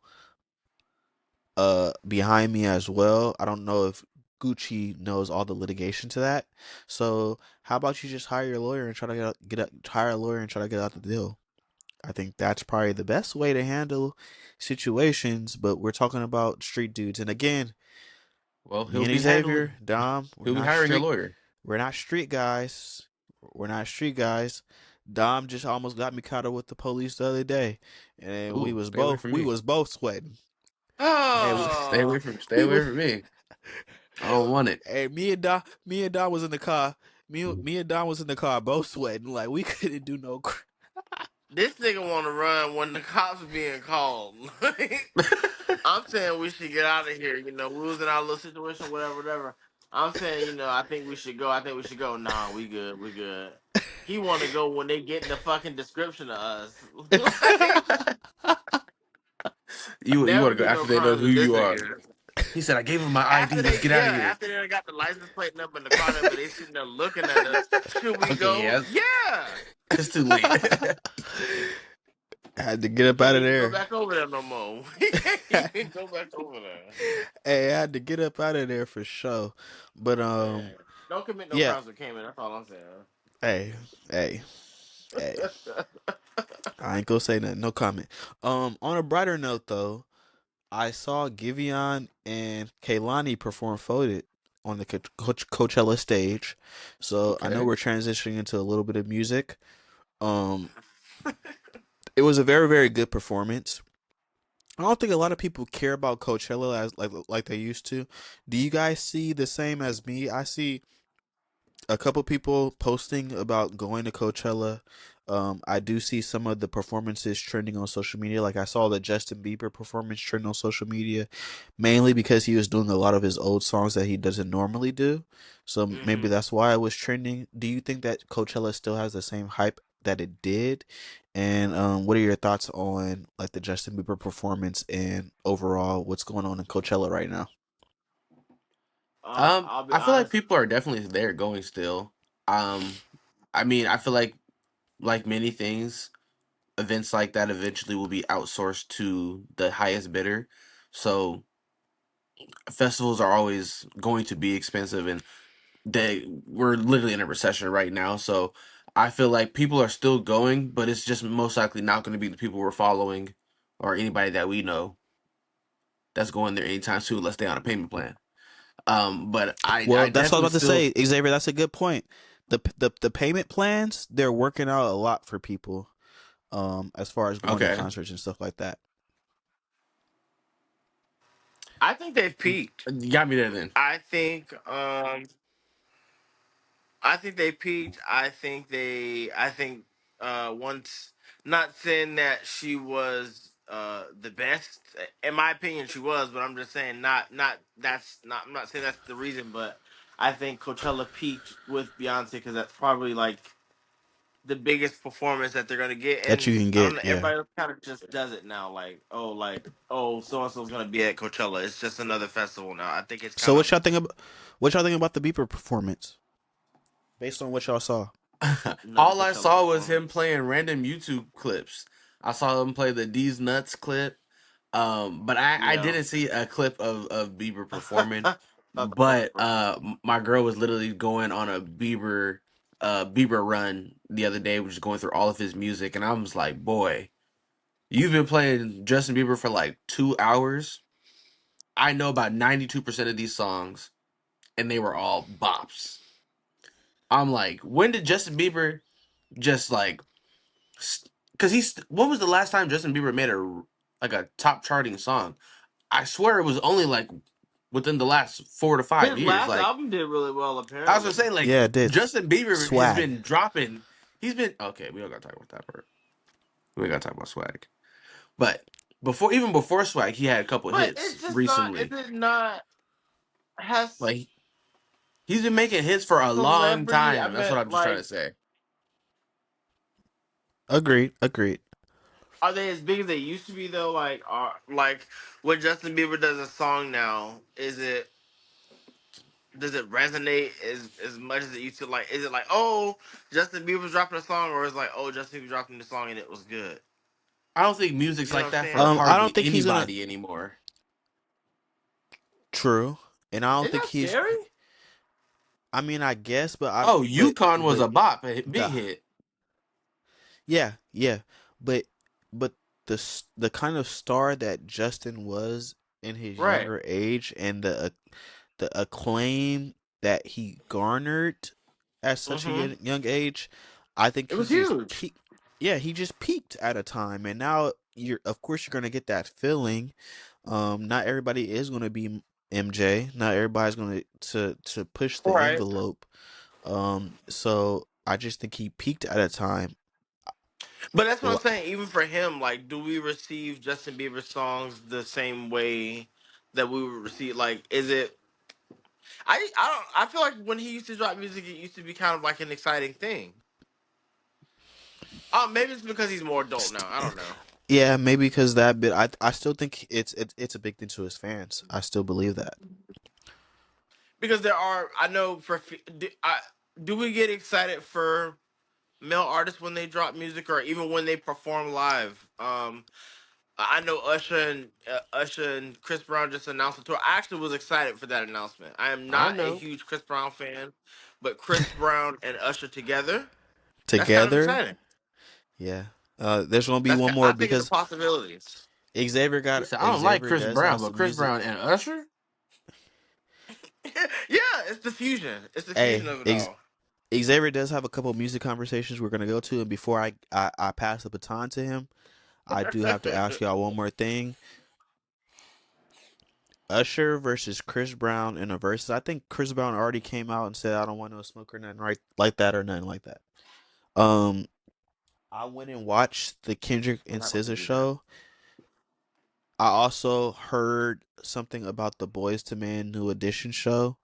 behind me as well. I don't know if Gucci knows all the litigation to that. So how about you just hire your lawyer and try to hire a lawyer and try to get out the deal? I think that's probably the best way to handle situations, but we're talking about street dudes. And again, Well, me and Xavier, Dom, he'll be hiring a lawyer. we're not street guys. We're not street guys. Dom just almost got me caught up with the police the other day, and Ooh, stay away from we me. was both sweating. Hey, Oh, Stay we away was from me. I don't want it. hey, me and Don was in the car. Me and Don was in the car, both sweating like we couldn't do no. this nigga want to run when the cops being called. I'm saying we should get out of here. You know, we was in our little situation, whatever, whatever. I'm saying, you know, I think we should go. I think we should go. Nah, we good. We good. He want to go when they get in the fucking description of us. Like, I You want never to go do no after they know crimes who with this you are. nigga. He said, "I gave him my After ID. Let's they, get out of yeah, here." after they done got the license plate number and the car number, they sitting there looking at us. Should we Okay, go? yeah, Yeah. it's too late. Had to get We up can't out of even go there. back over there no more. We can't even go back over there. Hey, I had to get up out of there for sure. But Man, don't commit no yeah. crimes with Cayman. That's all I'm saying. Hey, hey, hey. I ain't gonna say nothing. No comment. On a brighter note though, I saw Giveon and Kaylani perform "Folded" on the Coachella stage. So I know Okay. we're transitioning into a little bit of music. Um, it was a very very good performance. I don't think a lot of people care about Coachella as like they used to. Do you guys see the same as me? I see a couple people posting about going to Coachella. I do see some of the performances trending on social media. Like I saw the Justin Bieber performance trend on social media, mainly because he was doing a lot of his old songs that he doesn't normally do. So maybe Hmm. that's why it was trending. Do you think that Coachella still has the same hype that it did? And what are your thoughts on like the Justin Bieber performance and overall what's going on in Coachella right now? I'll be I feel like honest. people are definitely there going still. Um, I mean, I feel like many things, events like that eventually will be outsourced to the highest bidder. So festivals are always going to be expensive, and we're literally in a recession right now. So I feel like people are still going, but it's just most likely not going to be the people we're following or anybody that we know that's going there anytime soon unless they're on a payment plan. But I Well, that's what I definitely was about to still say, Xavier. That's a good point. The payment plans they're working out a lot for people, as far as going to okay. concerts and stuff like that. I think they've peaked. You got me there then. I think. I think they peaked. I think. Once, not saying that she was the best. In my opinion, she was, but I'm just saying not that's not. I'm not saying that's the reason, but I think Coachella peaked with Beyonce because that's probably like the biggest performance that they're gonna get. That And you can I don't get, know, yeah. everybody else kind of just does it now. Like, oh, so and so's gonna be at Coachella. It's just another festival now. I think it's So kind of what y'all think about the Bieber performance based on what y'all saw? another All I Coachella saw was him performance. playing random YouTube clips. I saw him play the D's Nuts clip. But I Yeah. didn't see a clip of Bieber performing. But my girl was literally going on a Bieber run the other day, which is going through all of his music, and I was like, boy, you've been playing Justin Bieber for like 2 hours. I know about 92% of these songs, and they were all bops. I'm like, when did Justin Bieber just like because when was the last time Justin Bieber made a top charting song? I swear it was only like within the last 4 to 5 His years. last Like album did really well, I was gonna apparently. say, like Yeah, it did. Justin Bieber has Swag. been dropping. He's been okay. We don't gotta talk about that part. We gotta talk about swag. But even before swag, he had a couple But hits it's just not. Is recently. it not? Has Like He's been making hits for a long Celebrity, I time. That's what meant I'm just trying to like, say. Agreed, agreed. are they as big as they used to be though? Like, are like when Justin Bieber does a song now, does it resonate as much as it used to? Like, is it like, oh, Justin Bieber's dropping a song, or is it like, oh, Justin Bieber dropping the song and it was good? I don't think music's You know like what I'm that for saying? I hardly don't think he's gonna. anybody anymore. True, and I don't Is think that he's. scary? I mean, I guess, Oh, Yukon was but a bop, a the big hit. yeah, yeah, but but the kind of star that Justin was in his Right. younger age, and the acclaim that he garnered at such a Mm-hmm. young age, I think It he was just huge. peaked. Yeah, he just peaked at a time, and now of course you're gonna get that feeling. Not everybody is gonna be MJ. Not everybody's gonna to push the Right. envelope. So I just think he peaked at a time. But that's what I'm Well, saying. Even for him, like, do we receive Justin Bieber songs the same way that we would receive? Like, is it? I don't. I feel like when he used to drop music, it used to be kind of like an exciting thing. Maybe it's because he's more adult now. I don't know. yeah, maybe because that bit. I still think it's a big thing to his fans. I still believe that. Because there are. I know for. Do we get excited for male artists when they drop music or even when they perform live? I know Usher and Chris Brown just announced a tour. I actually was excited for that announcement. I am I not a know. huge Chris Brown fan, but Chris Brown and Usher together, that's kind of Together, exciting. yeah. There's gonna be one more I think it's a because possibilities. He said, I don't like Xavier Chris does have Brown, but some Chris music. Brown and Usher? Yeah, it's the fusion. It's the fusion Hey, of it all. Xavier does have a couple music conversations we're gonna go to, and before I pass the baton to him, I do have to ask y'all one more thing. Usher versus Chris Brown in a versus. I think Chris Brown already came out and said I don't want no smoke or nothing right like that or nothing like that. Um, I went and watched the Kendrick I'm and not going to SZA do that. show. I also heard something about the Boys to Men New Edition show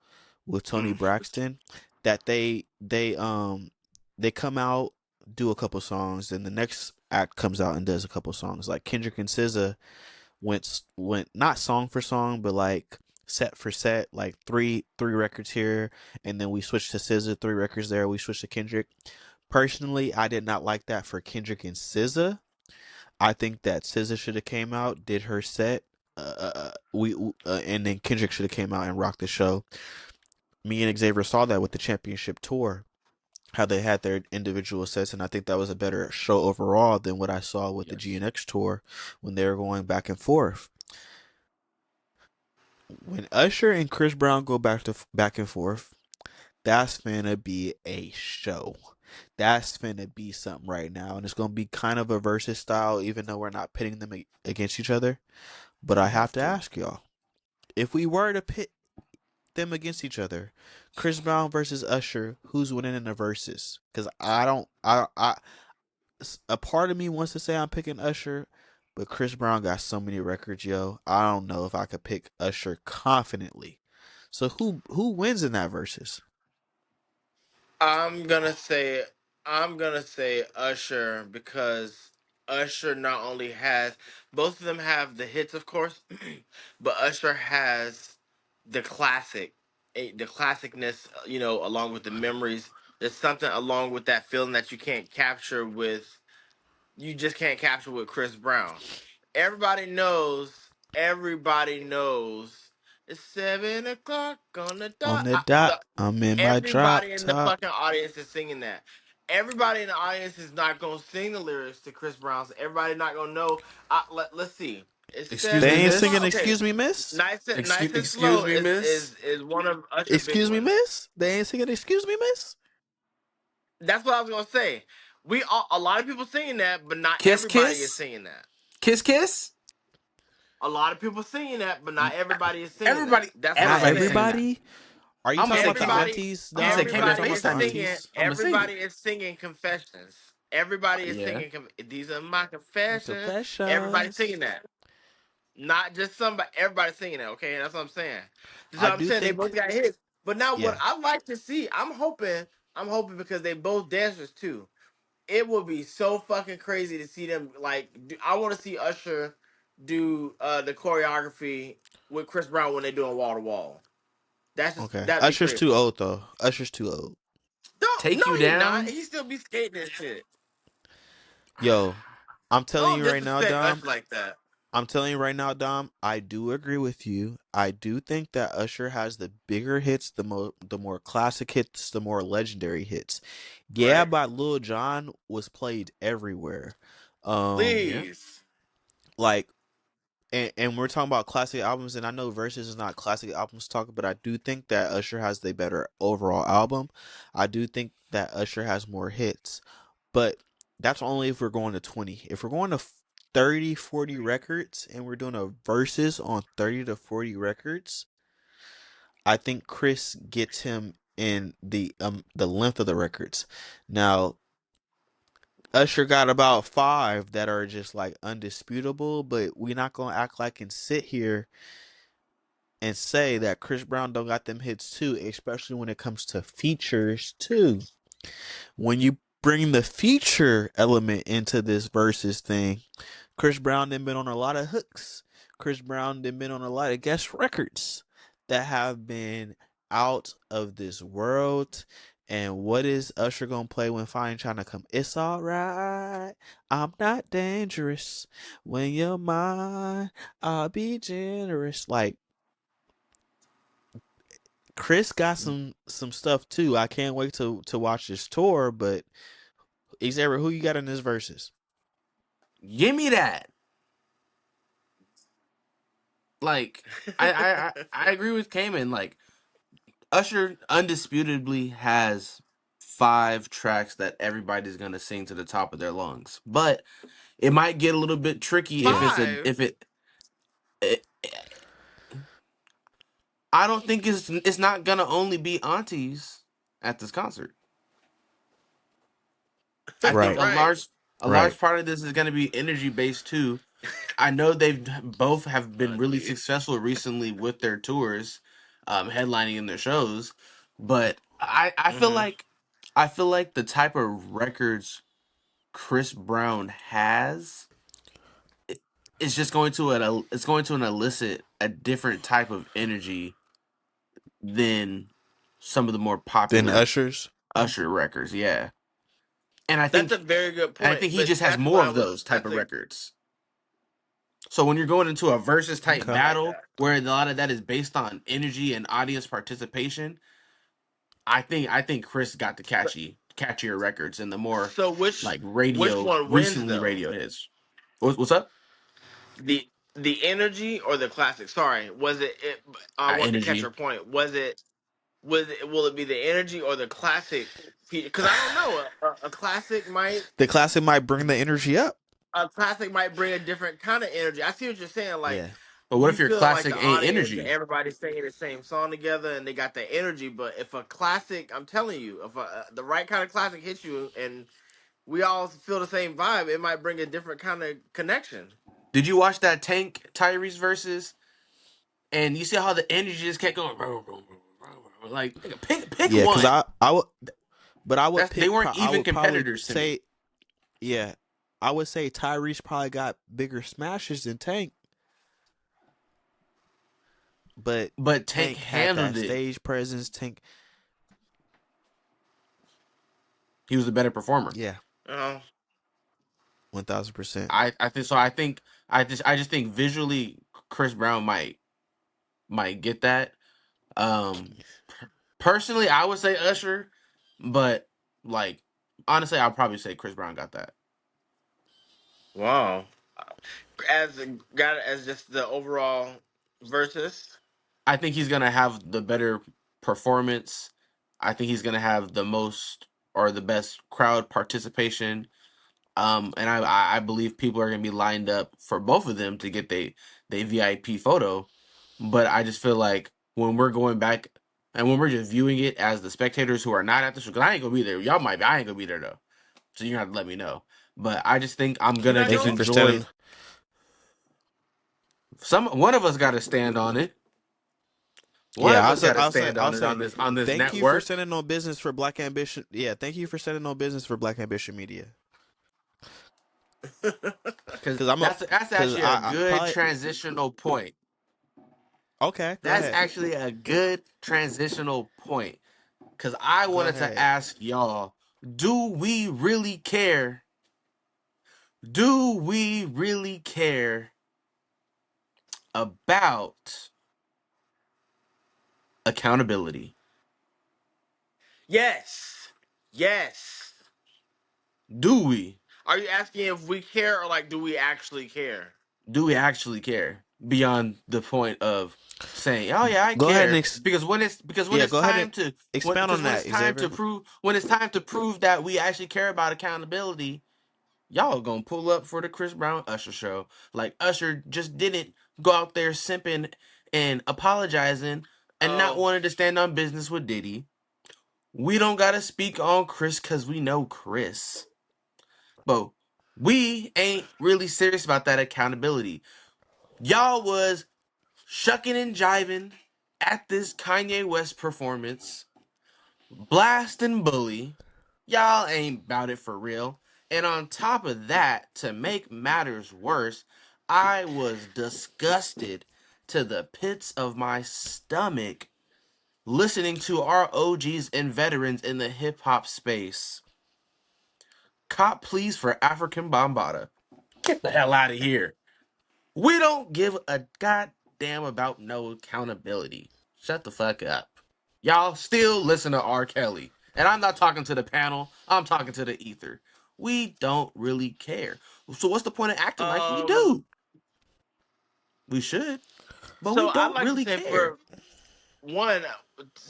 with Tony Mm. Braxton that they come out, do a couple songs, and the next act comes out and does a couple songs. Like Kendrick and SZA went not song for song, but like set for set, like three records here, and then we switched to SZA, three records there. We switched to Kendrick. Personally, I did not like that for Kendrick and SZA. I think that SZA should have came out, did her set, we and then Kendrick should have came out and rocked the show. Me and Xavier saw that with the championship tour, how they had their individual sets, and I think that was a better show overall than what I saw with the Yes. GNX tour when they were going back and forth. When Usher and Chris Brown go back and forth, that's finna be a show. That's finna be something right now, and it's gonna be kind of a versus style, even though we're not pitting them against each other. But I You have have to to. ask y'all, if we were to pit them against each other, Chris Brown versus Usher, who's winning in the verses? Because I don't, I, a part of me wants to say I'm picking Usher, but Chris Brown got so many records, yo. I don't know if I could pick Usher confidently. So who wins in that versus? I'm gonna say I'm gonna say Usher because Usher not only has both of them have the hits, of course, but Usher has the the classicness, along with the memories. There's something along with that feeling that you just can't capture with Chris Brown. Everybody knows. Everybody knows. It's 7 o'clock on the On dot. the dot, I'm in my drop Everybody in the top. fucking audience is singing that. Everybody in the audience is not gonna sing the lyrics to Chris Brown's. Everybody not gonna know. Let's see. It's Excuse They me, seven ain't miss? singing o'clock. Okay, "Excuse Me, Miss." nice and Excuse slow me, miss? is one of Usher's big Excuse me, ones. Miss. They ain't singing "Excuse Me, Miss." That's what I was gonna say. A lot of people singing that, but not Kiss everybody is kiss? singing that. Kiss kiss? A lot of people singing that, but not everybody is singing that. Everybody That's what Not I'm everybody saying. singing that. everybody. Are you I'm gonna talking say about the Kingdom. Everybody, aunties, I'm gonna say dog? Are you Kingdom everybody talking about is the FaceTime me. singing. aunties? I'm gonna sing Everybody it. is singing confessions. Everybody is Yeah. singing. These are my confessions. Everybody Confessions. singing that. Not just somebody. Everybody singing that. Okay, that's what I'm saying. So I I'm do saying they both think got hits. But now what Yeah. I like to see, I'm hoping because they both dancers too. It would be so fucking crazy to see them I want to see Usher do the choreography with Chris Brown when they're doing wall to wall. Okay. That'd be Usher's too crazy. old though. Usher's too old. Don't Take no You he not. Down. He still be skating and shit. Yo, I'm telling Don't you right now, disrespect Dom. Usher like that. I'm telling you right now, Dom. I do agree with you. I do think that Usher has the bigger hits, the more classic hits, the more legendary hits. Yeah, Right? by Lil Jon was played everywhere. Um, Yeah. Please. like and we're talking about classic albums, and I know Versus is not classic albums talk, but I do think that Usher has the better overall album. I do think that Usher has more hits, but that's only if we're going to 20. If we're going to 30, 40 records, and we're doing a Versus on 30 to 40 records, I think Chris gets him in the length of the records. Now, Usher got about five that are just like undisputable, but we're not gonna act like and sit here and say that Chris Brown don't got them hits too, especially when it comes to features too. When you bring the feature element into this versus thing, Chris Brown done been on a lot of hooks. Chris Brown done been on a lot of guest records that have been out of this world. And what is Usher gonna play when Fine trying to come? It's alright. I'm not dangerous. When you're mine, I'll be generous. Like Chris got some stuff too. I can't wait to watch this tour. But Xavier, who you got in this verses? Give me that. Like, I agree with Cayman. Like, Usher undisputably has 5 tracks that everybody's gonna sing to the top of their lungs. But it might get a little bit tricky if Yeah, Five. it I don't think it's not gonna only be aunties at this concert. I think right, Right. a right. large part of this is gonna be energy based too. I know they've both have been really Agreed. successful recently with their tours, headlining in their shows, but Mm-hmm. I feel like the type of records Chris Brown has i- is just going to it's going to elicit a different type of energy than some of the more Then popular Usher's. Usher records. Yeah, and That's a very good I point. think he But just has that's more why I of was those type that's of a records. So when you're going into a versus type Okay. I like battle that. where a lot of that is based on energy and audience participation, I think Chris got the But catchier records and the more so like which radio one wins recently though? radio hits. What's up? The energy or the classic? Sorry, I want to catch your Energy. point. Will it be the energy or the classic? Because I don't know. A classic might The classic might bring the energy up. bring a different kind of energy. I see what you're saying. Like Yeah. But what you if your feeling like classic the ain't audience, energy? everybody's singing the same song together, and they got the energy. But if a classic, I'm telling you, if the right kind of classic hits you, and we all feel the same vibe, it might bring a different kind of connection. Did you watch that Tank Tyrese versus? And you see how the energy just kept going. Like nigga, pick Yeah, cuz one. I would, but I would That's they pick weren't I even would probably competitors to me. say, yeah. I would say Tyrese probably got bigger smashes than Tank, but But Tank Tank had handled that it. stage presence. Tank, He was the better performer. yeah, Uh, 1000%. I think so. I just think visually Chris Brown might get that. Um, personally, I would say Usher, but like honestly, I'll probably say Chris Brown got that. wow. Got it as just the overall versus. I think he's gonna have the better performance. I think he's gonna have the most or the best crowd participation. And I believe people are gonna be lined up for both of them to get they VIP photo. But I just feel like when we're going back and when we're just viewing it as the spectators who are not at the show, because I ain't gonna be there. Y'all might be. I ain't gonna be there though. So you're gonna have to let me know. But I just think I'm You're gonna not just Thank you going. for enjoy standing. one of us got to stand on it. One Yeah, of us got to stand I'll on it say, on this thank you for network. standing on business for Black Ambition. Yeah, thank you for standing on business for Black Ambition Media. Because Cause I'm a, that's cause actually a I good probably transitional point. okay. Go That's ahead. actually a good transitional point. Because I Go wanted to ahead. ask y'all, do we really care? Do we really care about accountability? Yes. Yes. Do we? Are you asking if we care or like do we actually care? Do we actually care beyond the point of saying, "Oh yeah, I Go ahead and care," because when yeah. it's Go ahead and time to expound on when that, it's time to Xavier. prove that we actually care about accountability, y'all gonna pull up for the Chris Brown Usher show. Like Usher just didn't go out there simping and apologizing and not Oh. wanting to stand on business with Diddy. We don't gotta speak on Chris because we know Chris. But we ain't really serious about that accountability. Y'all was shucking and jiving at this Kanye West performance, blast and bully. Y'all ain't about it for real. And on top of that, to make matters worse, I was disgusted to the pits of my stomach listening to our OGs and veterans in the hip hop space. Cop please for African Bombada. Get the hell out of here. We don't give a goddamn about no accountability. Shut the fuck up. Y'all still listen to R. Kelly. And I'm not talking to the panel, I'm talking to the ether. We don't really care. So what's the point of acting like we Um do? We should, but we so I'd don't like to really say care. for one,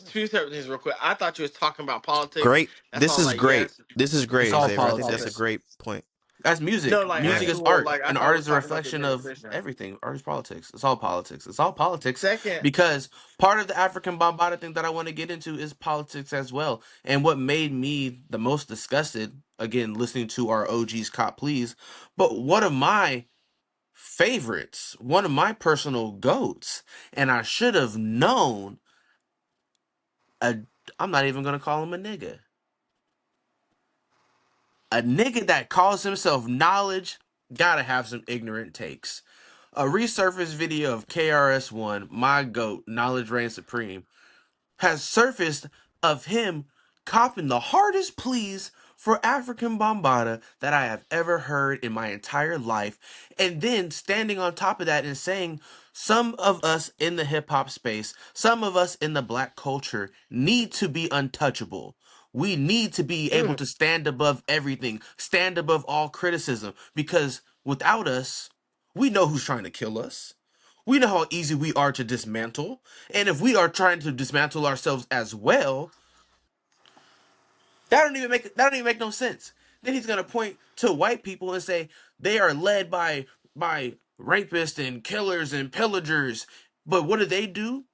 two separate things real quick. I thought you was talking about politics. Great. That's This all is like great. yes. This is It's great, all Xavier. I think that's a politics. great point. That's No, music. like Go Music ahead. is actual art. like I And thought art we was is a talking about the reflection bigger of picture. everything. Art is politics. It's all politics. It's all politics Second, because part of the African Bambaataa thing that I want to get into is politics as well. And what made me the most disgusted, again, listening to our OG's Cop Please, but one of my favorites, one of my personal goats, and I should have known a, I'm not even going to call him a nigga. A nigga that calls himself knowledge gotta have some ignorant takes. A resurfaced video of KRS-One, my goat, Knowledge Reigns Supreme, has surfaced of him copping the hardest pleas for African Bambaataa that I have ever heard in my entire life, and then standing on top of that and saying some of us in the hip hop space, some of us in the black culture need to be untouchable. We need to be able mm, to stand above everything, stand above all criticism, because without us, we know who's trying to kill us. We know how easy we are to dismantle. And if we are trying to dismantle ourselves as well, that don't even make no sense. Then he's gonna point to white people and say they are led by rapists and killers and pillagers. But what do?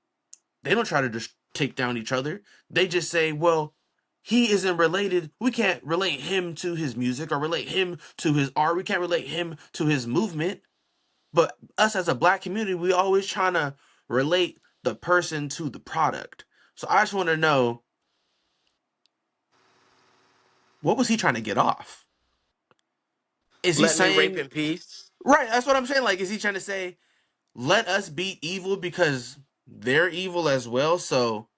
They don't try to just take down each other. They just say, well, he isn't related. We can't relate him to his music or relate him to his art. We can't relate him to his movement. But us as a black community, we always trying to relate the person to the product. So I just want to know, what was he trying to get off? Is he let me rape saying, in peace. right? That's what I'm saying. Like, is he trying to say, let us be evil because they're evil as well? So,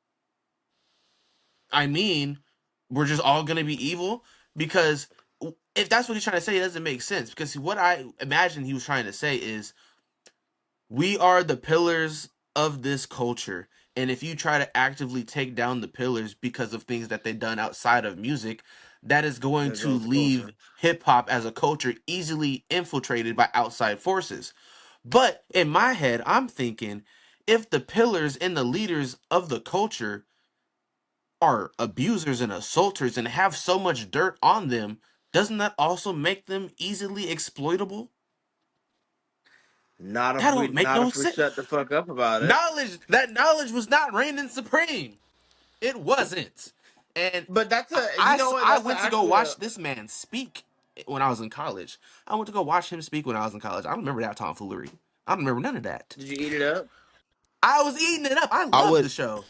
I mean, we're just all going to be evil? Because if that's what he's trying to say, it doesn't make sense. Because what I imagine he was trying to say is, we are the pillars of this culture. And if you try to actively take down the pillars because of things that they've done outside of music, that is going There to goes the leave culture. hip hop as a culture easily infiltrated by outside forces. But in my head, I'm thinking, if the pillars and the leaders of the culture are abusers and assaulters and have so much dirt on them, doesn't that also make them easily exploitable? That don't make Not no if we sense. shut the fuck up about it. Knowledge was not reigning supreme. It wasn't. And But that's a you know what? I That's went to go actually a watch this man speak when I was in college. I went to go watch him speak when I was in college. I don't remember that tomfoolery. I don't remember none of that. did you eat it up? I was eating it up. I I love the would. show.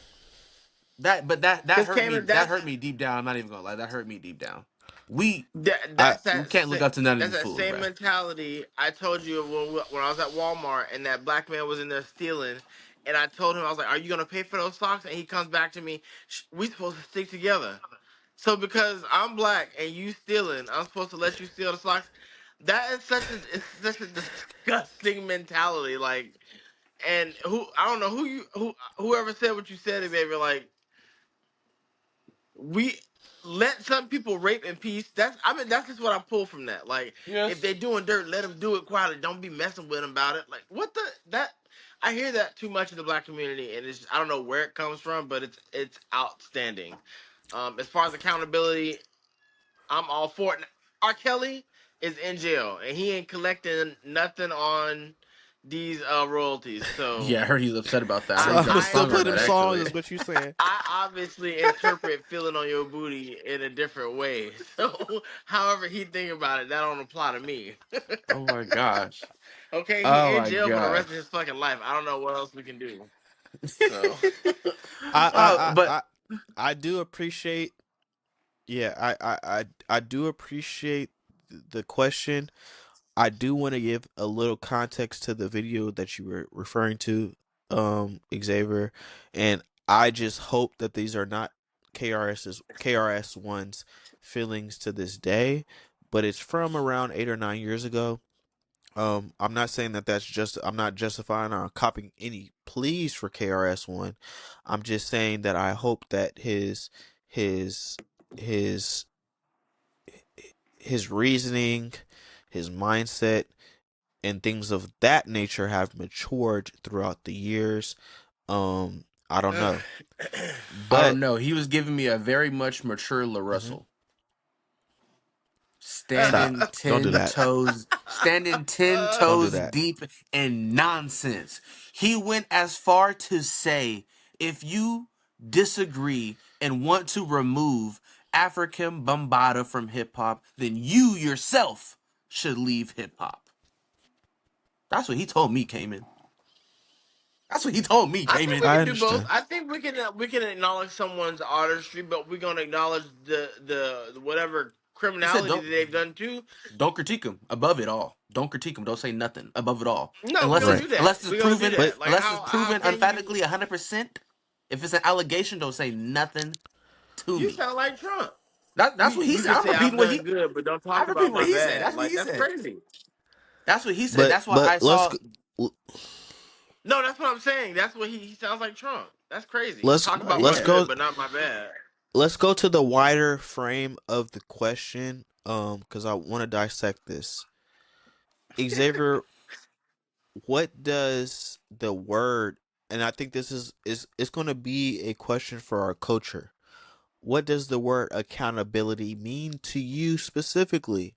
That Because hurt me. Cameron, That hurt me deep down. I'm not even gonna lie. That hurt me deep down. We I we can't look up to none of that's these that fools, same bro. mentality I told you when I was at Walmart and that black man was in there stealing, and I told him I was like, "Are you gonna pay for those socks?" And he comes back to me, "We supposed to stick together." So because I'm black and you stealing, I'm supposed to let you steal the socks. That is it's such a disgusting mentality. Like, and I don't know whoever said what you said, baby. Like, we let some people rape in peace. That's just what I pull from that. Like, if Yes. they doing dirt, let them do it quietly. Don't be messing with them about it. Like, what the that. I hear that too much in the black community, and I don't know where it comes from, but it's outstanding. As far as accountability, I'm all for it. R. Kelly is in jail and he ain't collecting nothing on these royalties. So Yeah, I heard he's upset about that. I so heard he I I'm dropped gonna a I still song on play them that interpret songs. actually. Is what you saying? I obviously interpret feeling on your booty in a different way. So however he think about it, that don't apply to me. Oh my gosh. Okay, he Oh in my jail for the gosh. rest of his fucking life. I don't know what else we can do. So I I I But I, I do appreciate. Yeah, I do appreciate the question. I do want to give a little context to the video that you were referring to, Xavier, and I just hope that these are not KRS One's feelings to this day, but it's from around 8 or 9 years ago. I'm not saying that I'm not justifying or copying any pleas for KRS One. I'm just saying that I hope that his his his reasoning, his mindset, and things of that nature have matured throughout the years. I don't know, I but don't know. He was giving me a very much mature mhm. LaRussell. Stop! Don't do that! Standing 10 Don't do toes that! deep in nonsense. He went as far to say, if you disagree and want to remove African Bambaataa from hip hop, then you yourself should leave hip hop. That's what he told me, Cayman. That's what he told me, I think Cayman. we I can do both. understand. I think we can acknowledge someone's artistry, but we're gonna acknowledge the whatever He said, criminality that they've done too. don't critique him above it all. Don't critique him. Don't say nothing above it all. No, we're Unless gonna it's Right, do that. We're gonna do but that. Like unless it's how proven can you? emphatically 100%. If it's an allegation, don't say nothing to You me. sound like Trump. That's what he You said. can say I've done good, but don't talk I'm repeating about what my he said. bad. That's what Like he that's said. crazy. That's what he said. That's why but I saw. No, that's what I'm saying. That's what he sounds like Trump. That's crazy. let's Talk No, about my let's yeah. go good, but not my bad. let's go to the wider frame of the question, because I want to dissect this. Xavier, what does the word, and I think this is it's going to be a question for our culture. What does the word accountability mean to you specifically?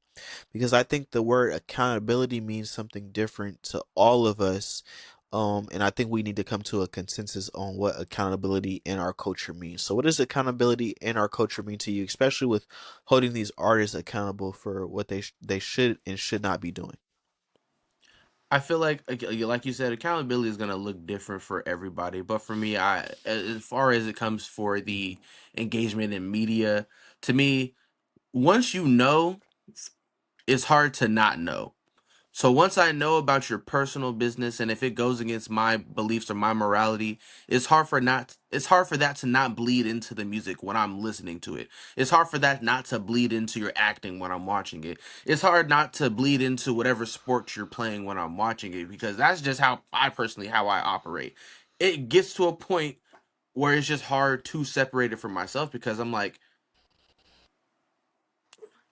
Because I think the word accountability means something different to all of us. And I think we need to come to a consensus on what accountability in our culture means. So, what does accountability in our culture mean to you, especially with holding these artists accountable for what they should and should not be doing? I feel like you said, accountability is gonna look different for everybody. But for me, as far as it comes for the engagement in media, to me, once you know, it's hard to not know. So once I know about your personal business, and if it goes against my beliefs or my morality, it's hard for that to not bleed into the music when I'm listening to it. It's hard for that not to bleed into your acting when I'm watching it. It's hard not to bleed into whatever sport you're playing when I'm watching it, because that's just how I operate. It gets to a point where it's just hard to separate it from myself, because I'm like,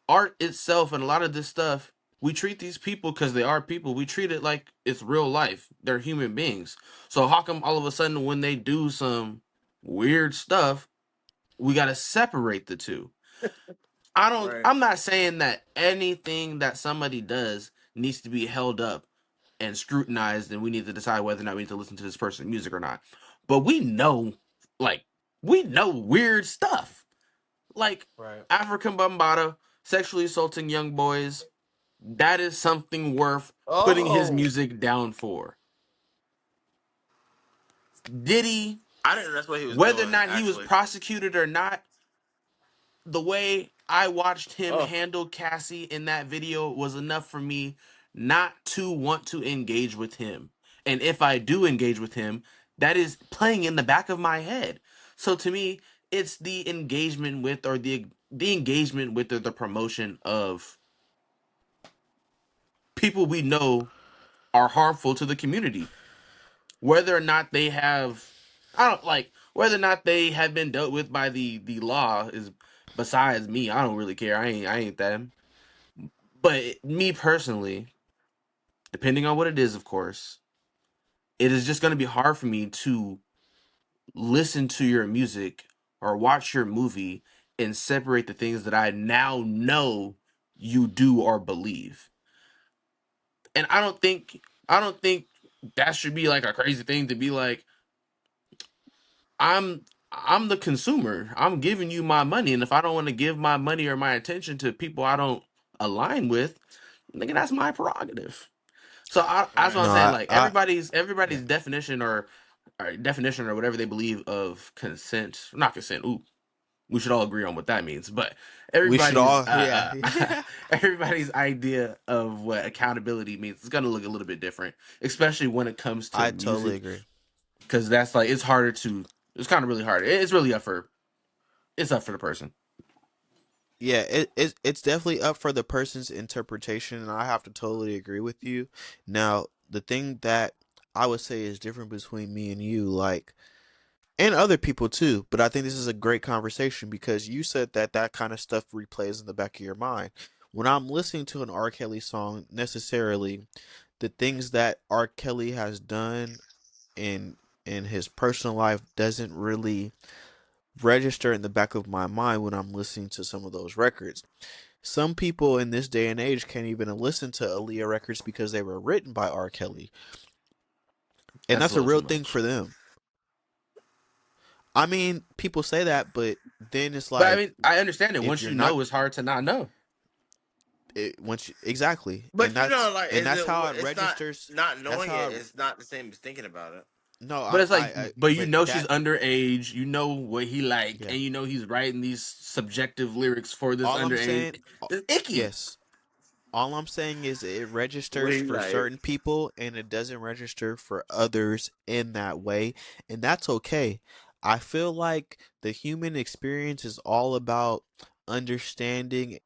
art itself and a lot of this stuff, we treat these people, because they are people, we treat it like it's real life. They're human beings. So how come all of a sudden when they do some weird stuff, we got to separate the two? Right. I'm not saying that anything that somebody does needs to be held up and scrutinized, and we need to decide whether or not we need to listen to this person's music or not. But like we know weird stuff, like Right. African Bambaataa sexually assaulting young boys. That is something worth putting his Oh. music down for. Diddy, I didn't know that's what he was whether or doing. not he was Actually, prosecuted or not, the way I watched him oh, handle Cassie in that video was enough for me not to want to engage with him. And if I do engage with him, that is playing in the back of my head. So to me, it's the engagement with, or the engagement with, or the promotion of people we know are harmful to the community. Whether or not they have, I don't like, whether or not they have been dealt with by the law is besides me. I don't really care. I ain't them. But me personally, depending on what it is, of course, it is just going to be hard for me to listen to your music or watch your movie and separate the things that I now know you do or believe. And I don't think that should be like a crazy thing to be like, I'm I'm the consumer. I'm giving you my money, and if I don't want to give my money or my attention to people I don't align with, nigga, that's my prerogative. So that's what right. I'm No, saying. Like I everybody's yeah. definition or whatever they believe of consent, not consent. Ooh, we should all agree on what that means. But We should everybody's all, yeah, yeah. everybody's idea of what accountability means is gonna look a little bit different, especially when it comes to I totally music, agree. because that's like it's harder to. It's kind of really hard. It's really up for the person. Yeah, it's definitely up for the person's interpretation, and I have to totally agree with you. Now, the thing that I would say is different between me and you, like, and other people too, but I think this is a great conversation because you said that that kind of stuff replays in the back of your mind. When I'm listening to an R. Kelly song, necessarily, the things that R. Kelly has done in his personal life doesn't really register in the back of my mind when I'm listening to some of those records. Some people in this day and age can't even listen to Aaliyah records because they were written by R. Kelly, and That's a that's a little too real thing much. for them. I mean, people say that, but then it's But I like mean, I understand it. if Once you're you not know, it's hard to not know. once you, exactly, But you know, like, and is that's it? how it It's registers. not That's knowing how it. it, It's not the same as thinking about it. no, But it's like, but you but know she's that underage. You know what he like, yeah. and you know he's writing these subjective lyrics for this All I'm underage. saying, It's icky. yes, all I'm saying is it What registers he for like? certain people and it doesn't register for others in that way, and that's okay. I feel like the human experience is all about understanding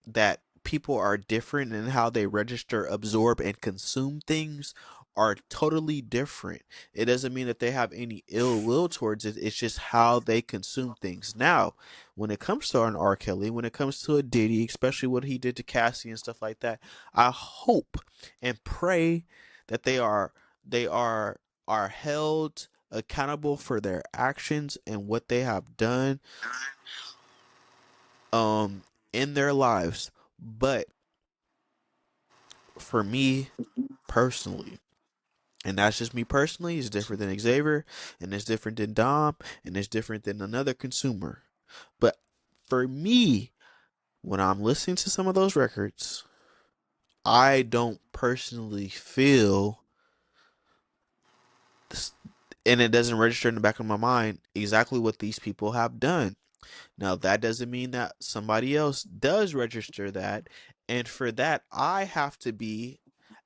that people are different and how they register, absorb, and consume things are totally different. It doesn't mean that they have any ill will towards it. It's just how they consume things. Now, when it comes to an R. Kelly, when it comes to a Diddy, especially what he did to Cassie and stuff like that, I hope and pray that they are held accountable for their actions and what they have done um in their lives. But for me personally, and that's just me personally, it's different than Xavier, and it's different than Dom, and it's different than another consumer. But for me, when I'm listening to some of those records, I don't personally feel this, and it doesn't register in the back of my mind exactly what these people have done. Now, that doesn't mean that somebody else does register that. And for that, I have to be,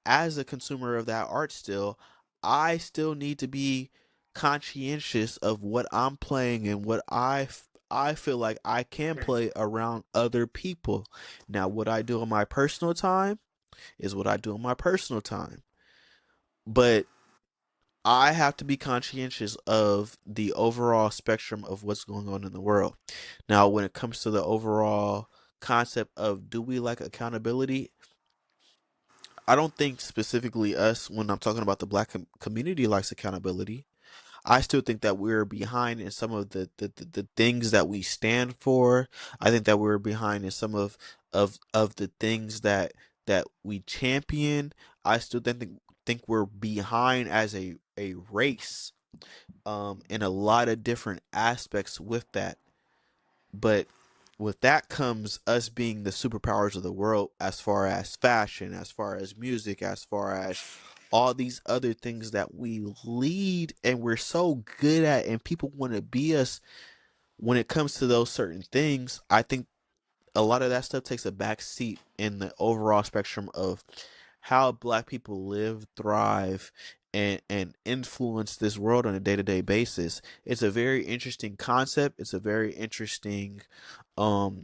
as a consumer of that art still, I still need to be conscientious of what I'm playing and what I feel like I can play around other people. Now, what I do in my personal time is what I do in my personal time. But I have to be conscientious of the overall spectrum of what's going on in the world. Now, when it comes to the overall concept of do we like accountability, I don't think specifically us, when I'm talking about the black community, likes accountability. I still think that we're behind in some of the things that we stand for. I think that we're behind in some of the things that we champion. I still think we're behind as a race in a lot of different aspects with that. But with that comes us being the superpowers of the world as far as fashion, as far as music, as far as all these other things that we lead and we're so good at, and people want to be us when it comes to those certain things. I think a lot of that stuff takes a back seat in the overall spectrum of how black people live, thrive, and influence this world on a day-to-day basis. It's a very interesting concept. It's a very interesting um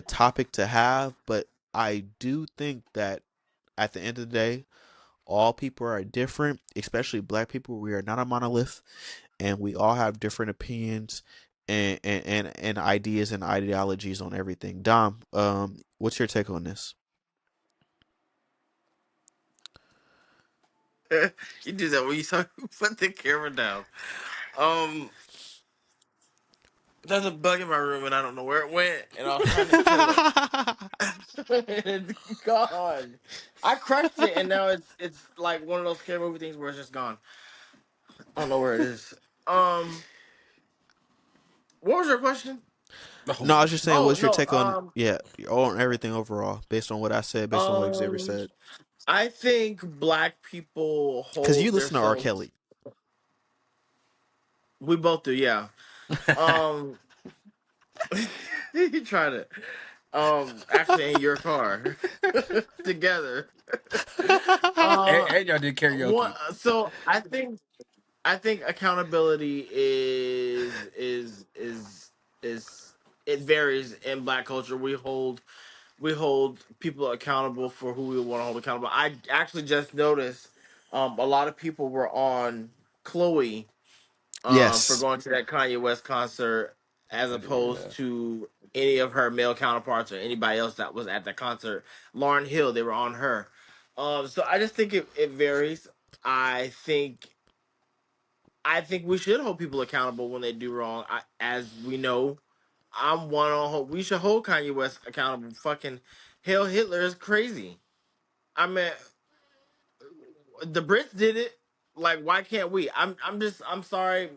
topic to have, but I do think that at the end of the day, all people are different, especially black people. We are not a monolith, and we all have different opinions and ideas and ideologies on everything. Dom, what's your take on this? You do that when you saw put the camera down. Um, there's a bug in my room and I don't know where it went, and I was trying to kill it. And it's gone. I crushed it, and now it's like one of those scary movie things where it's just gone. I don't know where it is. Um, what was your question? No, I Oh, was just saying, Oh what's your no. take on, yeah, on everything overall, based on what I said, based on what Xavier Um, said? I think black people Because you hold listen to R. themselves. Kelly. We both do, yeah. Um, you tried it. Actually, in your car together. and, Uh, and y'all did what? karaoke. So I think accountability is it varies in black culture. We hold people accountable for who we want to hold accountable. I actually just noticed a lot of people were on Chloe for Yes, going to that Kanye West concert as I did hear opposed that. to any of her male counterparts or anybody else that was at the concert. Lauren Hill, they were on her. So I just think it varies. I think I think we should hold people accountable when they do wrong. As we know, I'm one on hold. We should hold Kanye West accountable. Fucking hell, Hitler is crazy. I mean, the Brits did it. Like, why can't we? I'm sorry.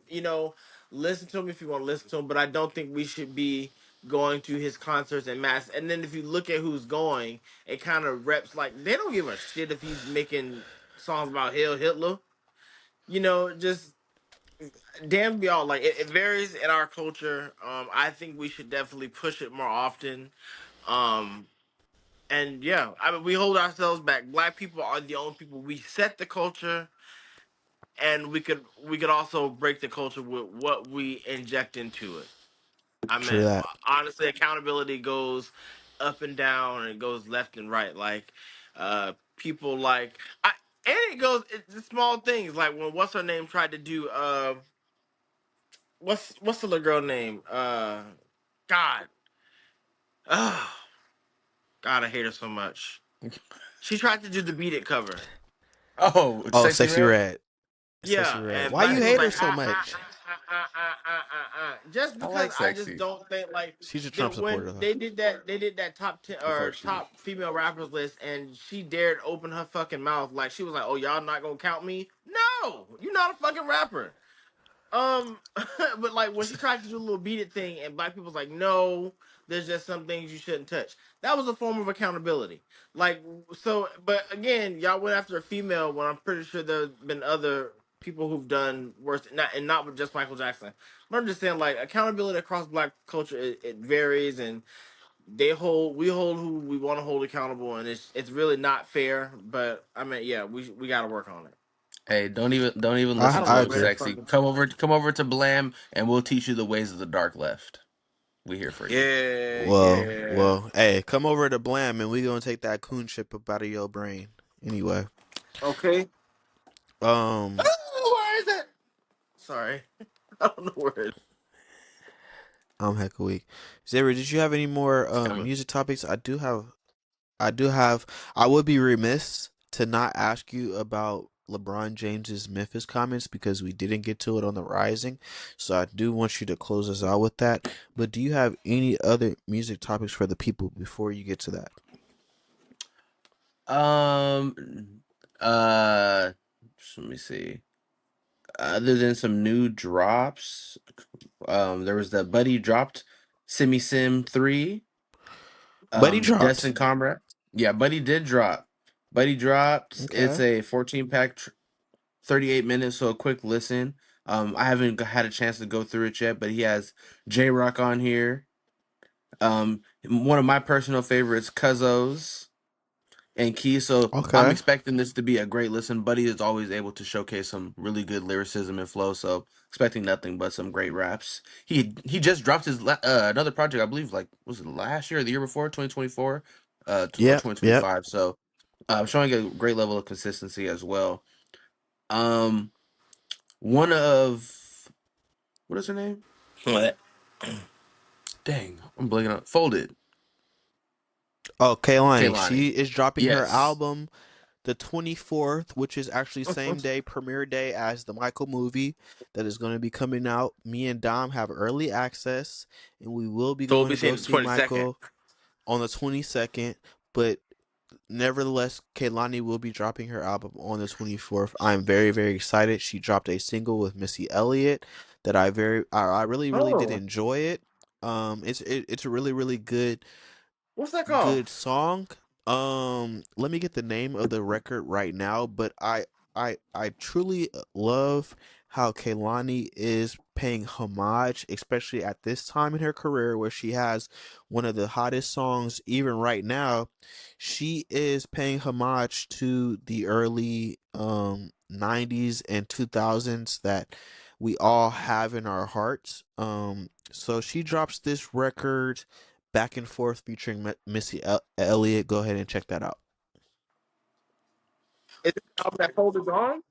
Listen to him if you want to listen to him, but I don't think we should be going to his concerts en mass. And then if you look at who's going, it kind of reps like they don't give a shit if he's making songs about Hail Hitler. Just damn y'all. Like it varies in our culture. I think we should definitely push it more often. Um, and yeah, I mean, we hold ourselves back. Black people are the only people we set the culture, and we could also break the culture with what we inject into it. I true mean, that. honestly, accountability goes up and down, and it goes left and right. Like, people like and it goes it's small things like when what's her name tried to do what's the little girl name God, oh God, I hate her so much. She tried to do the Beat It cover. Oh, Oh, Sexy Sexy Red. Red. Sexy Yeah, Red. and Why black you people's hate her like so much? just I because like I just Sexy. don't think like She's a Trump that when supporter, though. they did that top 10 Of or course she is. top female rappers list, and she dared open her fucking mouth like she was like, "Oh, y'all not gonna count me? No, you're not a fucking rapper." Um, but like when she tried to do a little beat it thing, and black people's like, no, there's just some things you shouldn't touch. That was a form of accountability. Like, so, but again, y'all went after a female when I'm pretty sure there's been other people who've done worse, not with just Michael Jackson. But I'm just saying, like, accountability across black culture, it varies, and we hold who we want to hold accountable, and it's really not fair. But I mean, yeah, we got to work on it. Hey, don't even I listen don't to I know him, where the agree. Sexy. fuck. Come over to Blam, and we'll teach you the ways of the dark left. We here for you. Yeah, Well, yeah. well, hey, come over to Blam and we gonna take that coon chip up out of your brain. Anyway, Okay. um, Where is it? Sorry, I don't know where it. I'm hecka weak. Xavier, did you have any more It's coming. music topics? I do have. I would be remiss to not ask you about LeBron James's Memphis comments because we didn't get to it on the Rising. So I do want you to close us out with that. But do you have any other music topics for the people before you get to that? Um. Uh. Let me see. Other than some new drops, there was the Buddy dropped Simi Sim 3. But he dropped. Destin Comrade. Yeah, Buddy did drop. Buddy dropped. It's Okay. a 14 pack, 38 minutes, so a quick listen. I haven't had a chance to go through it yet, but he has J Rock on here. One of my personal favorites, Cuzzo's and Key. So I'm Okay. expecting this to be a great listen. Buddy is always able to showcase some really good lyricism and flow. So expecting nothing but some great raps. He just dropped his another project, I believe, like was it last year or the year before, 2024, or Yep. Yep. 2025. So showing a great level of consistency as well. Um, one of what is her name? What? Dang, I'm blanking on. Folded. Oh, Kaylani. She Kaylani. is dropping her Yes. album the 24th, which is actually same day, premiere day as the Michael movie that is going to be coming out. Me and Dom have early access, and we will be So we'll going be to go seeing the see 22nd. Michael on the 22nd. But nevertheless, Kaylani will be dropping her album on the 24th. I'm very, very excited. She dropped a single with Missy Elliott that I really, really did Oh, enjoy it. It's a really, really what's that called? good song. Let me get the name of the record right now, but I truly love how Kaylani is paying homage, especially at this time in her career where she has one of the hottest songs even right now. She is paying homage to the early 90s and 2000s that we all have in our hearts. So she drops this record Back and Forth featuring Missy Elliott. Go ahead and check that out. Is it the album that Folded on?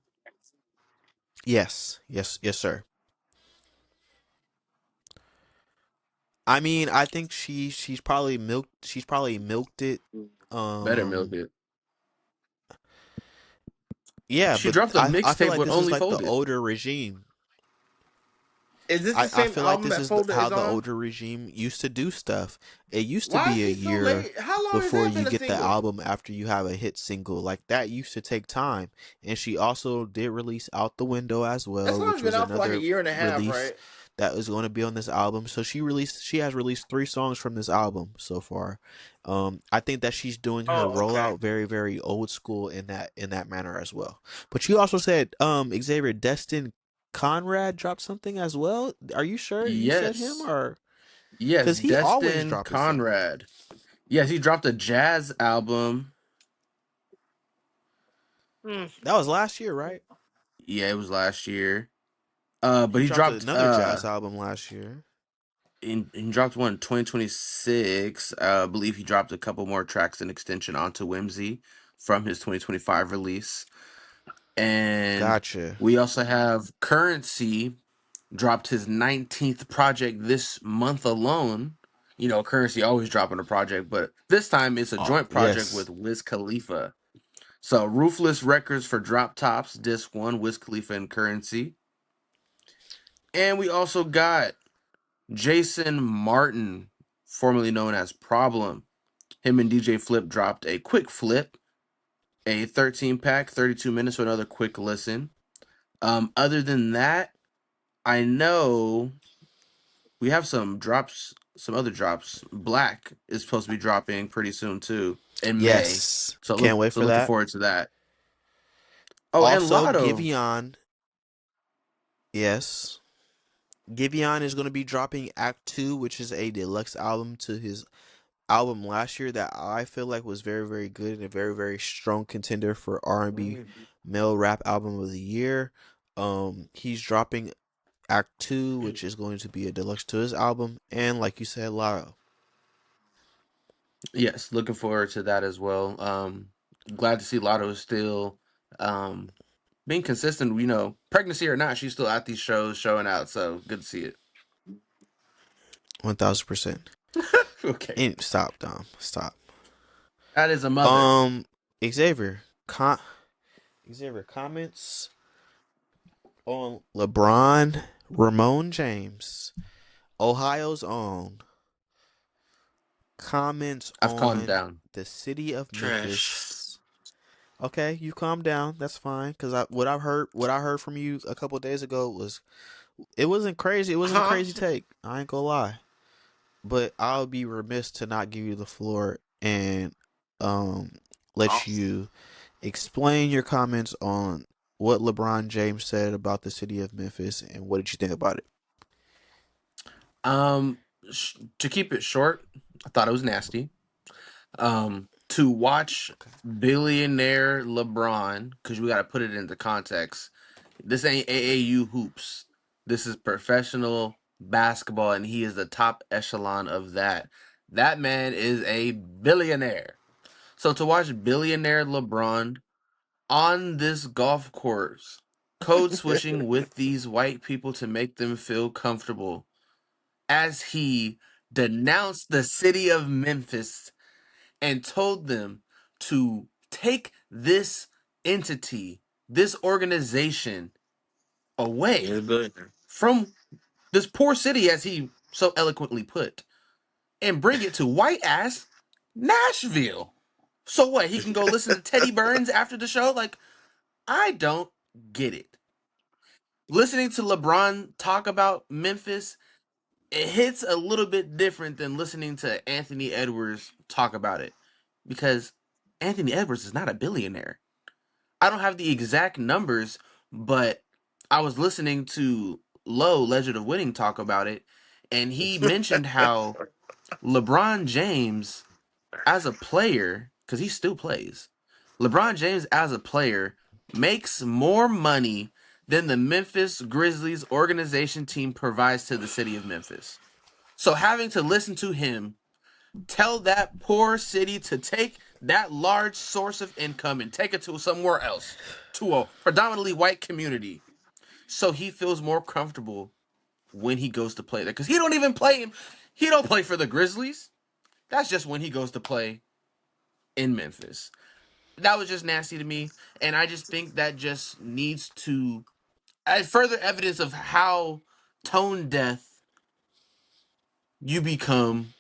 Yes, yes, yes, sir. I mean, I think she's probably milked it. Better milk Um, it. yeah, She but dropped a I feel mixtape like with this is only like the Folded. older regime. Is this the I same feel like album this that is Folded how is the on? older regime used to do stuff. It used to Why is be a she so year late? How long has before that you been a get the single? album after you have a hit single. Like that used to take time. And she also did release Out the Window as That well, song's which been was out for like a another year and a half, release right? that is going to be on this album. So she has released 3 songs from this album so far. I think that she's doing her Oh, okay. rollout very, very old school in that manner as well. But you also said Xavier Destin Conrad dropped something as well. Are you sure you said him Yes. or Yes, because he always Destin dropping something? Conrad. Yes, he dropped a jazz album. Hmm. That was last year, right? Yeah, it was last year. But He dropped another jazz album last year. he dropped one in 2026. I believe he dropped a couple more tracks in extension onto Whimsy from his 2025 release. And Gotcha. we also have Currency dropped his 19th project this month alone. You know, Currency always dropping a project, but this time it's a Oh, joint project yes. with Wiz Khalifa. So Ruthless Records for Drop Tops, Disc 1, Wiz Khalifa and Currency. And we also got Jason Martin, formerly known as Problem. Him and DJ Flip dropped a quick flip, a 13 pack, 32 minutes for another quick listen. Other than that, I know we have some drops, some other drops. Black is supposed to be dropping pretty soon too in May. Yes. So Can't wait for looking that. forward to that. Oh, and Also, Lotto. Giveon. Yes. Giveon is going to be dropping Act 2, which is a deluxe album to his album last year that I feel like was very, very good and a very, very strong contender for R&B male rap album of the year. He's dropping Act 2, which is going to be a deluxe to his album, and like you said, Lotto. Yes, looking forward to that as well. Glad to see Lotto is still um being consistent. You know, pregnancy or not, she's still at these shows showing out. So good to see it. 1000%. Okay, And stop, Dom. Stop. that is a mother. Um, Xavier, Xavier comments on LeBron Ramon James, Ohio's own, comments I've calmed on down. the city of Trash. Memphis. Okay, you calm down. That's fine. Cause what I heard from you a couple of days ago was it wasn't crazy. It wasn't a Huh? crazy take. I ain't gonna lie. But I'll be remiss to not give you the floor and um let Oh, you. Explain your comments on what LeBron James said about the city of Memphis and what did you think about it? Um, to keep it short, I thought it was nasty. To watch Okay. billionaire LeBron, because we got to put it into context. This ain't AAU hoops. This is professional basketball, and he is the top echelon of that. That man is a billionaire. So to watch billionaire LeBron on this golf course, code switching with these white people to make them feel comfortable, as he denounced the city of Memphis and told them to take this entity, this organization He's a away billionaire. from this poor city, as he so eloquently put, and bring it to white ass Nashville. So what? He can go listen to Teddy Burns after the show? Like, I don't get it. Listening to LeBron talk about Memphis, it hits a little bit different than listening to Anthony Edwards talk about it, because Anthony Edwards is not a billionaire. I don't have the exact numbers, but I was listening to Low Legend of Winning talk about it, and he mentioned how LeBron James, as a player, because he still plays, LeBron James as a player makes more money than the Memphis Grizzlies organization team provides to the city of Memphis. So having to listen to him tell that poor city to take that large source of income and take it to somewhere else, to a predominantly white community, so he feels more comfortable when he goes to play there. Because he don't even play him. He don't play for the Grizzlies. That's just when he goes to play in Memphis. That was just nasty to me, and I just think that just needs to add further evidence of how tone deaf you become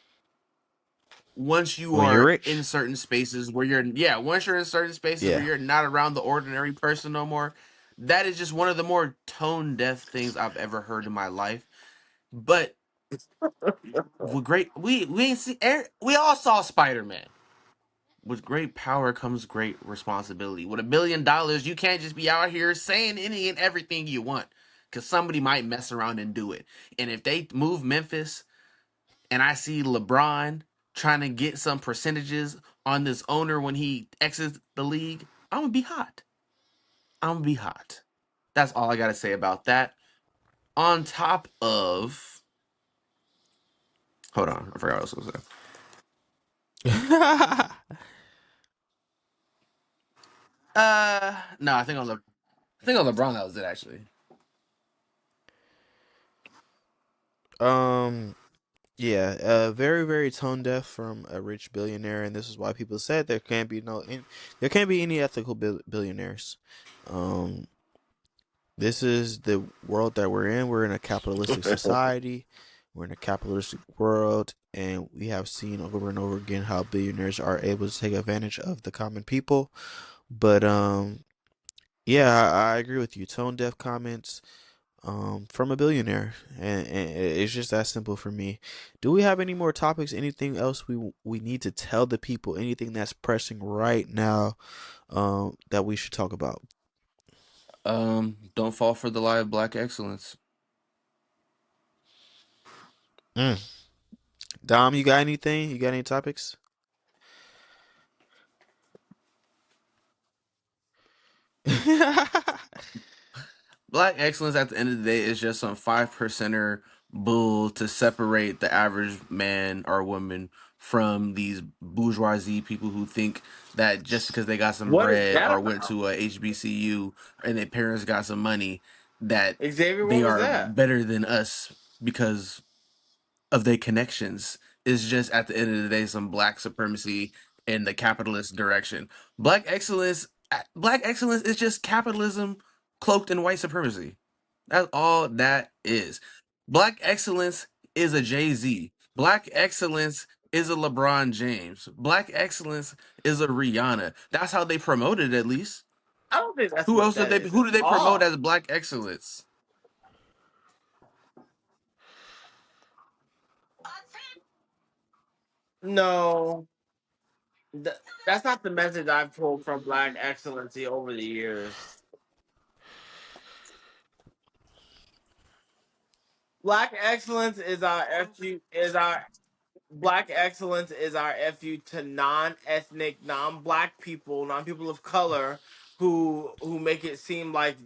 once you When you're are rich? in certain spaces where you're, yeah, once you're in certain spaces where Yeah. you're not around the ordinary person no more. That is just one of the more tone deaf things I've ever heard in my life. But with great, we ain't see, we all saw Spider-Man. With great power comes great responsibility. With $1 billion, you can't just be out here saying any and everything you want, because somebody might mess around and do it. And if they move Memphis, and I see LeBron trying to get some percentages on this owner when he exits the league, I'm gonna be hot. I'm gonna be hot. That's all I gotta say about that. On top of, hold on, I forgot what I was gonna say. No, I think on LeBron that was it actually. um yeah, very very tone deaf from a rich billionaire, and this is why people said there can't be any ethical billionaires. Um, this is the world that we're in. We're in a capitalistic society. We're in a capitalistic world, and we have seen over and over again how billionaires are able to take advantage of the common people. But yeah, I agree with you. Tone deaf comments from a billionaire, and it's just that simple for me. Do we have any more topics? Anything else we need to tell the people? Anything that's pressing right now that we should talk about? Don't fall for the lie of black excellence. Mm. Dom, you got anything? You got any topics? Black excellence at the end of the day is just some 5%er bull to separate the average man or woman from these bourgeoisie people who think that just because they got some What is bread that or went about? to a HBCU and their parents got some money, that Xavier, what they was are that? better than us because of their connections. Is just at the end of the day some black supremacy in the capitalist direction. Black excellence is just capitalism cloaked in white supremacy. That's all that is. Black excellence is a Jay-Z. Black excellence is a LeBron James. Black excellence is a Rihanna. That's how they promote it, at least. I don't think that's Who what else did that they is who at do they promote all. as black excellence? No. That's not the message I've pulled from Black excellency over the years. Black excellence is our fu is our Black excellence is our fu to non-ethnic, non-black people, non-people of color who make it seem like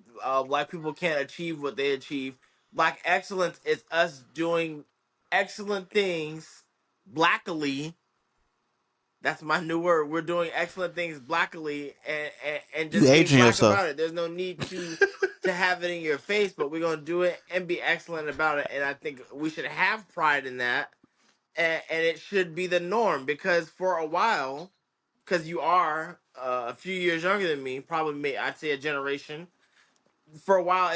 black people can't achieve what they achieve. Black excellence is us doing excellent things blackly. That's my new word. We're doing excellent things blackly and You just being aging black about yourself. it. There's no need to have it in your face, but we're gonna do it and be excellent about it. And I think we should have pride in that, and it should be the norm because for a while, because you are a few years younger than me, probably I'd say a generation. For a while,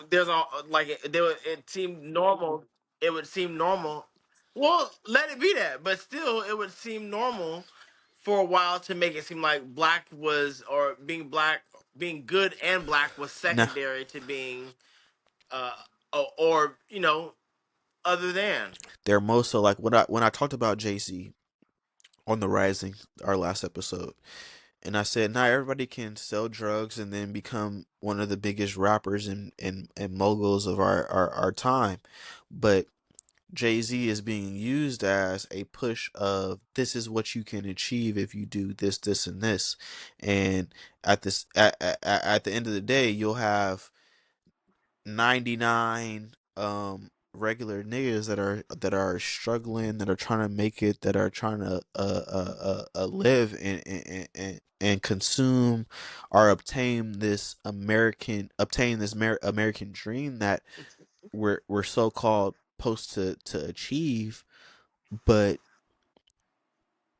there's all like it seemed normal. It would seem normal. Well, let it be that, but still, it would seem normal for a while to make it seem like black, being good and black was No, secondary to being uh or other than. they're most so like when I talked about Jay Z on the Rising, our last episode, and I said not everybody can sell drugs and then become one of the biggest rappers and moguls of our time, but Jay Z is being used as a push of this is what you can achieve if you do this, this, and this, and at the end of the day, you'll have 99 regular niggas that are struggling, that are trying to make it, that are trying to live and consume or obtain this American dream that we're so called supposed to achieve, but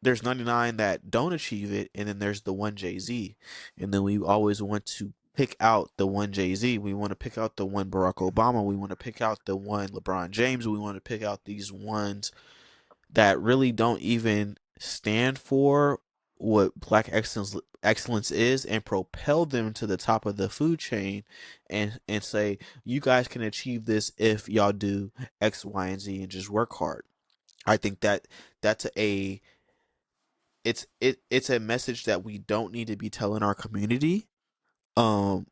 there's 99 that don't achieve it, and then there's the one Jay-Z, and then we always want to pick out the one Jay-Z. We want to pick out the one Barack Obama. We want to pick out the one LeBron James. We want to pick out these ones that really don't even stand for what black excellence is, and propel them to the top of the food chain, and say you guys can achieve this if y'all do X, Y, and Z and just work hard. I think that that's a it's a message that we don't need to be telling our community. Um,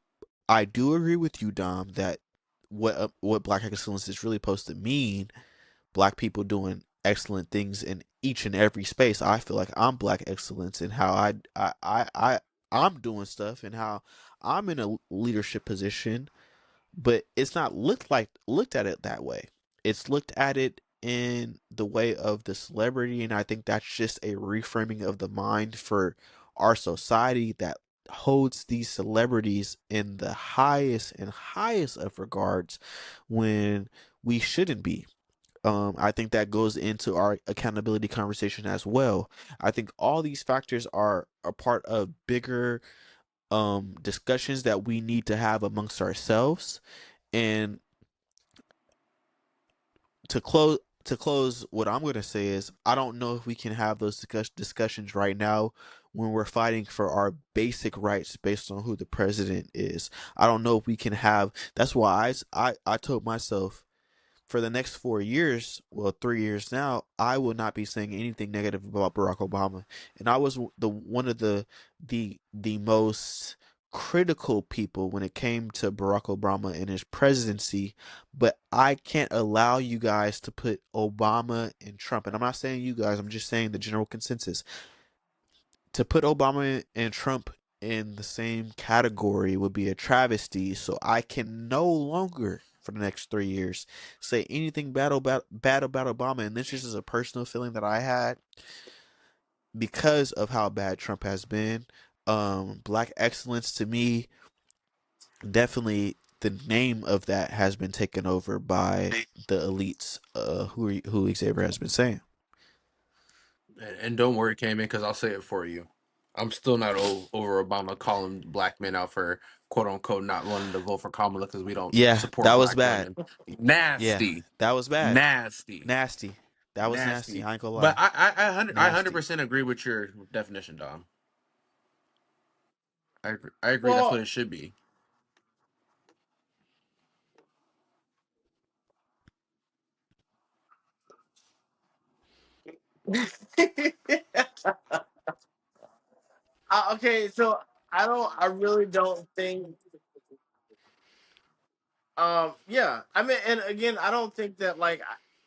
I do agree with you, Dom, that what Black excellence is really supposed to mean. Black people doing excellent things in each and every space. I feel like I'm Black excellence in how I'm doing stuff and how I'm in a leadership position, but it's not looked at it that way. It's looked at it in the way of the celebrity, and I think that's just a reframing of the mind for our society that holds these celebrities in the highest and highest of regards when we shouldn't be. I think that goes into our accountability conversation as well. I think all these factors are a part of bigger discussions that we need to have amongst ourselves. And to close, what I'm going to say is I don't know if we can have those discussions right now when we're fighting for our basic rights based on who the president is. I don't know if we can have. That's why I told myself for the next 4 years, well, 3 years now, I will not be saying anything negative about Barack Obama. And I was the one of the most critical people when it came to Barack Obama and his presidency. But I can't allow you guys to put Obama and Trump. And I'm not saying you guys. I'm just saying the general consensus to put Obama and Trump in the same category would be a travesty. So I can no longer, for the next 3 years, say anything bad about Obama. And this is a personal feeling that I had because of how bad Trump has been. Black excellence to me, definitely the name of that has been taken over by the elites. Who Xavier has been saying. And don't worry, Cayman, because I'll say it for you. I'm still not over Obama calling black men out for quote unquote not wanting to vote for Kamala because we don't Yeah, that support was black bad. women. Yeah, Nasty, that was bad. nasty, Nasty. That was nasty. nasty. I ain't gonna But lie. I 100% Nasty. agree with your definition, Dom. I agree. That's what Well, it should be. Okay, so I really don't think. Yeah, I mean, and again, I don't think that like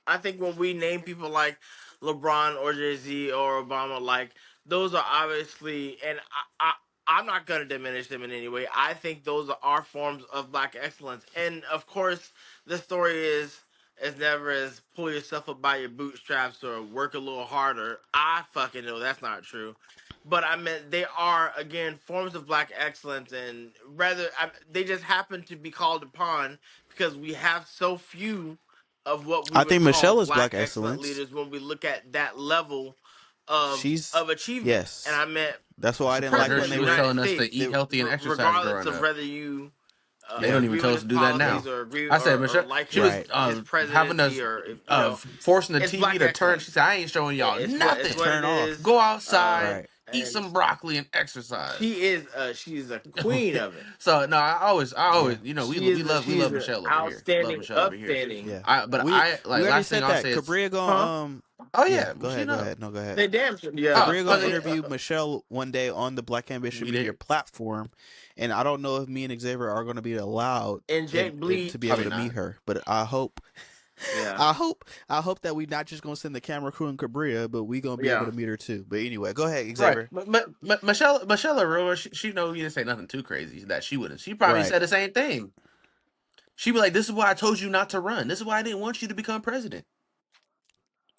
I think when we name people like LeBron or Jay Z or Obama, like those are obviously, and I'm not gonna diminish them in any way. I think those are forms of black excellence, and of course, the story is never as pull yourself up by your bootstraps or work a little harder. I fucking know that's not true. But I meant they are again forms of black excellence, and they just happen to be called upon because we have so few of what we I would think call Michelle is black black excellent excellence. leaders when we look at that level of She's achievement. And yes. I meant That's why I She didn't for like sure. president when of the She they was were. United telling us to States, eat They healthy and exercise regardless growing of up. whether you They yeah don't even agree with tell us his to do that policies now. or agree I said, or Michelle, like she was right. his having presidency, us or forcing the it's TV black to turn. She excellence. said, I ain't showing y'all It's nothing. what it Turn is. off. Go outside, Um, Right. eat and some broccoli, and exercise. she's a queen of it. So no, Yeah. we She is love an Michelle over here. Love outstanding, Michelle over here. upstanding. Yeah. But We I we like already last thing said I'll that. say is, Cabria Huh? gonna oh yeah, yeah, go she ahead, go know. ahead. No, go ahead. They damn sure, yeah. Cabria gonna interview Michelle one day on the Black Ambition We Media did platform, and I don't know if me and Xavier are gonna be allowed Inject and to be bleach. able probably to meet not. her. But I hope Yeah, I hope that we not just gonna send the camera crew and Cabria, but we gonna be able yeah. to meet her too. But anyway, go ahead, Right, Xavier. but Michelle Aurora, she know you didn't say nothing too crazy that she wouldn't. She probably Right. said the same thing. She'd be like, "This is why I told you not to run. This is why I didn't want you to become president."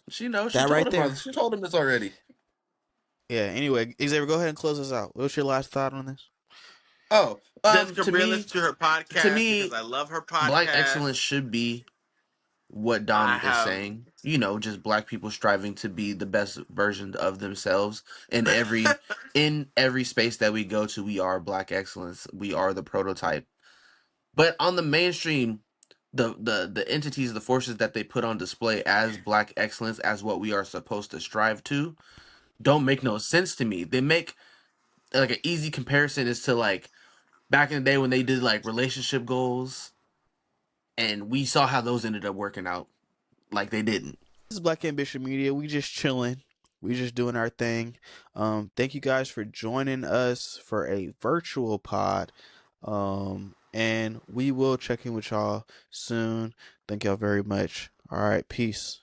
She knows. That right there. She told him this already. Yeah. Anyway, Xavier, go ahead and close us out. What's your last thought on this? Oh, Does to Cabria me, listen to her to podcast? Because me, I love her black podcast. excellence should be what I Dom is have. saying. You know, just black people striving to be the best version of themselves in every space that we go to. We are black excellence. We are the prototype. But on the mainstream, the entities, the forces that they put on display as black excellence, as what we are supposed to strive to, don't make no sense to me. They make like an easy comparison is to like back in the day when they did like relationship goals, and we saw how those ended up working out. Like they didn't. This is Black Ambition Media. We just chilling. We just doing our thing. Thank you guys for joining us for a virtual pod. And we will check in with y'all soon. Thank y'all very much. All right, peace.